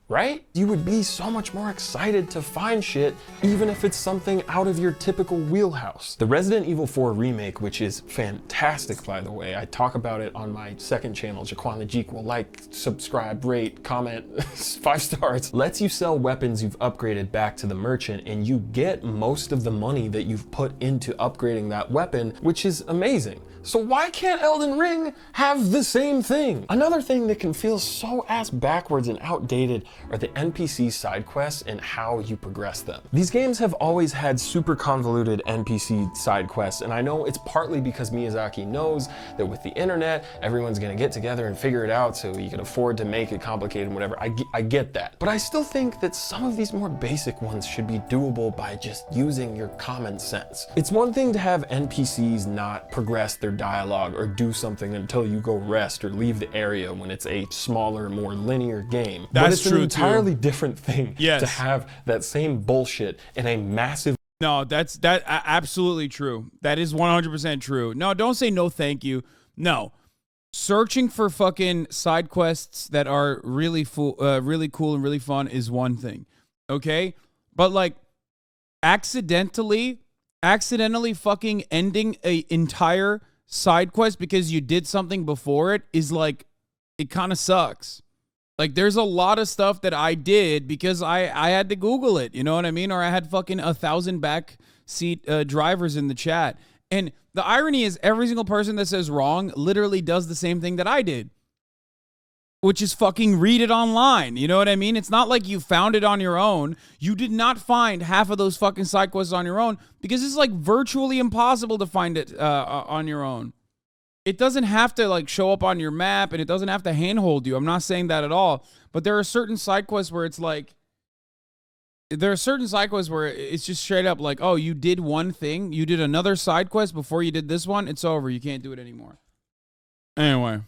Right? You would be so much more excited to find shit, even if it's something out of your typical wheelhouse. The Resident Evil 4 remake, which is fantastic, by the way, I talk about it on my second channel, Jaquan the Jequel. Like, subscribe, rate, comment, 5 stars. Lets you sell weapons you've upgraded back to the merchant, and you get most of the money that you've put into upgrading that weapon, which is amazing. So why can't Elden Ring have the same thing? Another thing that can feel so ass backwards and outdated are the NPC side quests and how you progress them. These games have always had super convoluted NPC side quests, and I know it's partly because Miyazaki knows that with the internet, everyone's gonna get together and figure it out so you can afford to make it complicated and whatever. I get that. But I still think that some of these more basic ones should be doable by just using your common sense. It's one thing to have NPCs not progress their dialogue or do something until you go rest or leave the area when it's a smaller, more linear game. That's but it's true, an entirely too. different thing Yes. to have that same bullshit in a massive. No, that's absolutely true. That is 100% true. No, don't say no thank you. No. Searching for fucking side quests that are really really cool and really fun is one thing. Okay? But like accidentally fucking ending a entire side quest because you did something before it is like, it kind of sucks. Like, there's a lot of stuff that I did because I had to Google it, you know what I mean? Or I had fucking 1,000 backseat drivers in the chat, And the irony is every single person that says wrong literally does the same thing that I did, which is fucking read it online. You know what I mean? It's not like you found it on your own. You did not find half of those fucking side quests on your own because it's like virtually impossible to find it on your own. It doesn't have to like show up on your map and it doesn't have to handhold you. I'm not saying that at all. But there are certain side quests where it's like, there are certain side quests where it's just straight up like, oh, you did one thing. You did another side quest before you did this one. It's over. You can't do it anymore. Anyway.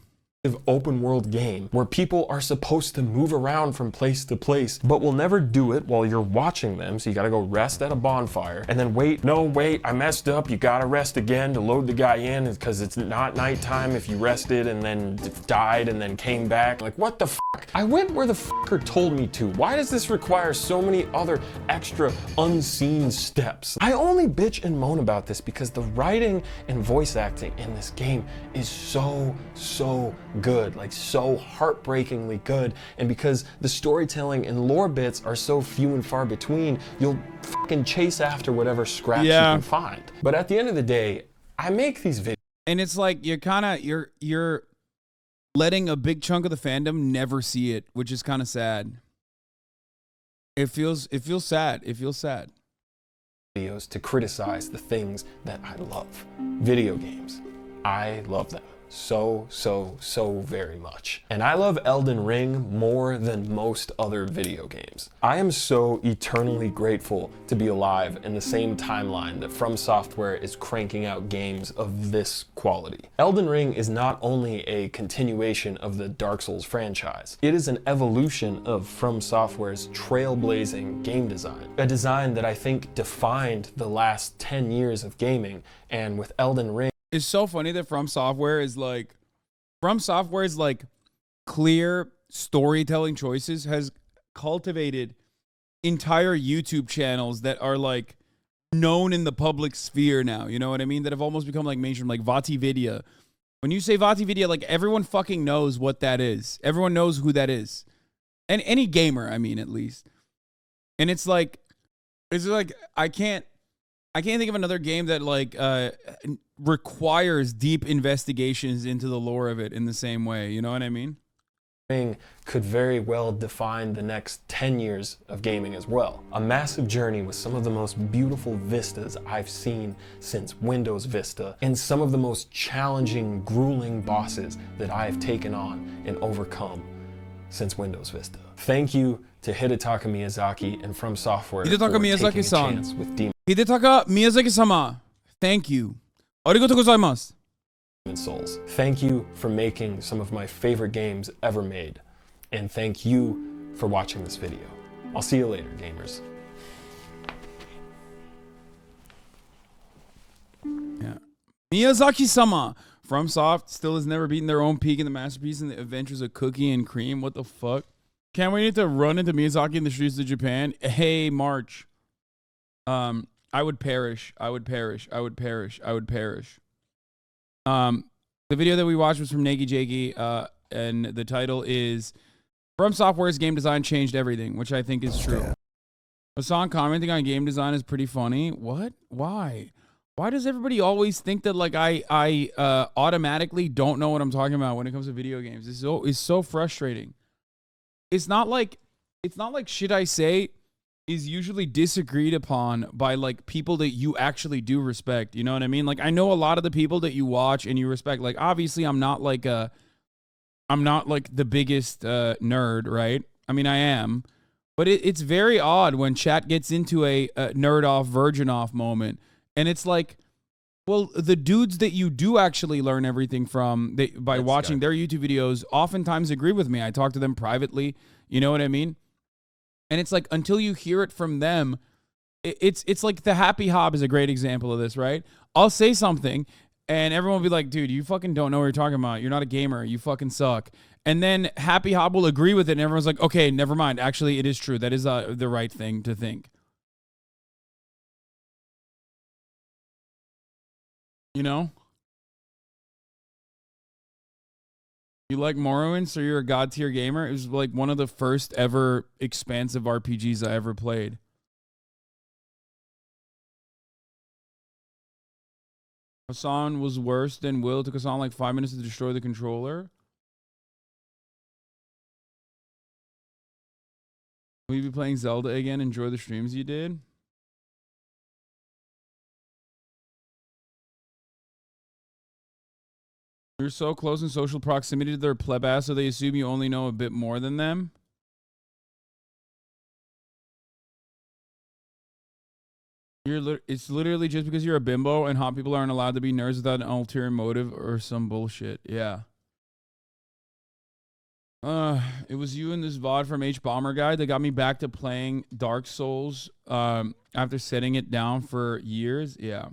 Open world game where people are supposed to move around from place to place, but will never do it while you're watching them. So you gotta go rest at a bonfire and then wait. No, wait, I messed up. You gotta rest again to load the guy in because it's not nighttime if you rested and then died and then came back. Like, what the fuck? I went where the fucker told me to. Why does this require so many other extra unseen steps? I only bitch and moan about this because the writing and voice acting in this game is so good, like so heartbreakingly good, and because the storytelling and lore bits are so few and far between, you'll fucking chase after whatever scraps you can find. But at the end of the day, I make these videos, and it's like you're letting a big chunk of the fandom never see it, which is kind of sad. It feels sad. It feels sad. Videos to criticize the things that I love. Video games. I love them so very much. And I love Elden Ring more than most other video games. I am so eternally grateful to be alive in the same timeline that FromSoftware is cranking out games of this quality. Elden Ring is not only a continuation of the Dark Souls franchise, it is an evolution of FromSoftware's trailblazing game design. A design that I think defined the last 10 years of gaming, and with Elden Ring, it's so funny that FromSoftware's like clear storytelling choices has cultivated entire YouTube channels that are like known in the public sphere now. You know what I mean? That have almost become like mainstream, like VatiVidya. When you say VatiVidya, like everyone fucking knows what that is. Everyone knows who that is. And any gamer, I mean, at least. And it's like I can't think of another game that like requires deep investigations into the lore of it in the same way. You know what I mean? Could very well define the next 10 years of gaming as well. A massive journey with some of the most beautiful vistas I've seen since Windows Vista, and some of the most challenging, grueling bosses that I have taken on and overcome since Windows Vista. Thank you to Hidetaka Miyazaki and FromSoftware Hidetaka for Miyazaki-san. taking a chance with Demon Hidetaka Miyazaki-sama. Thank you. Arigatou gozaimasu. Souls. Thank you for making some of my favorite games ever made. And thank you for watching this video. I'll see you later, gamers. Yeah. Miyazaki-sama. FromSoft still has never beaten their own peak in the masterpiece in the adventures of Cookie and Cream. What the fuck? Can't wait to run into Miyazaki in the streets of Japan. Hey, March. I would perish. I would perish. I would perish. I would perish. The video that we watched was from NakeyJakey, and the title is FromSoftware's game design changed everything, which I think is true. Hasan commenting on game design is pretty funny. What? Why? Why does everybody always think that like I automatically don't know what I'm talking about when it comes to video games? It's so frustrating. It's not like shit I say is usually disagreed upon by like people that you actually do respect. You know what I mean? Like I know a lot of the people that you watch and you respect. Like obviously I'm not like the biggest nerd, right? I mean I am, but it's very odd when chat gets into a nerd off, virgin off moment, and it's like, well, the dudes that you do actually learn everything from by watching their YouTube videos oftentimes agree with me. I talk to them privately. You know what I mean? And it's like, until you hear it from them, it's like the Happy Hob is a great example of this, right? I'll say something and everyone will be like, dude, you fucking don't know what you're talking about. You're not a gamer. You fucking suck. And then Happy Hob will agree with it and everyone's like, okay, never mind. Actually, it is true. That is the right thing to think. You know? You like Morrowind, so you're a god tier gamer? It was like one of the first ever expansive RPGs I ever played. Hasan was worse than Will. It took Hasan like 5 minutes to destroy the controller. Will you be playing Zelda again? Enjoy the streams you did. You're so close in social proximity to their pleb ass, so they assume you only know a bit more than them. It's literally just because you're a bimbo and hot people aren't allowed to be nerds without an ulterior motive or some bullshit. Yeah. It was you and this VOD from H Bomber Guy that got me back to playing Dark Souls after setting it down for years. Yeah.